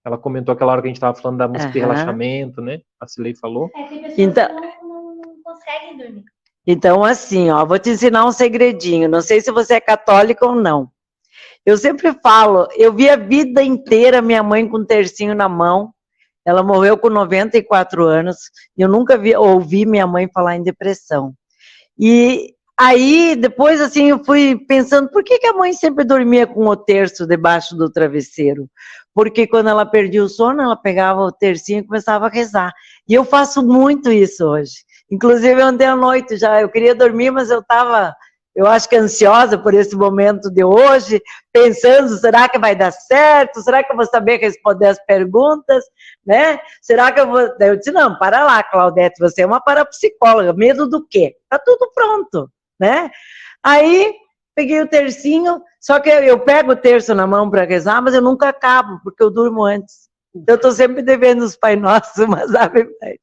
Ela comentou aquela hora que a gente estava falando da música de relaxamento, né? A Cilei falou. Tem pessoas que não conseguem dormir. Então, assim, ó, vou te ensinar um segredinho. Não sei se você é católica ou não. Eu sempre falo, eu vi a vida inteira minha mãe com um tercinho na mão. Ela morreu com 94 anos. E eu nunca ouvi minha mãe falar em depressão. E aí, depois, assim, eu fui pensando, por que a mãe sempre dormia com o terço debaixo do travesseiro? Porque quando ela perdia o sono, ela pegava o tercinho e começava a rezar. E eu faço muito isso hoje. Inclusive, ontem à noite já, eu queria dormir, mas eu estava, eu acho que ansiosa por esse momento de hoje, pensando, será que vai dar certo? Será que eu vou saber responder as perguntas? Né? Será que eu vou... Eu disse, não, para lá, Claudete, você é uma parapsicóloga, medo do quê? Tá tudo pronto, né? Aí, peguei o tercinho, só que eu pego o terço na mão para rezar, mas eu nunca acabo, porque eu durmo antes. Então, eu estou sempre devendo os Pai Nosso, umas Ave Maria.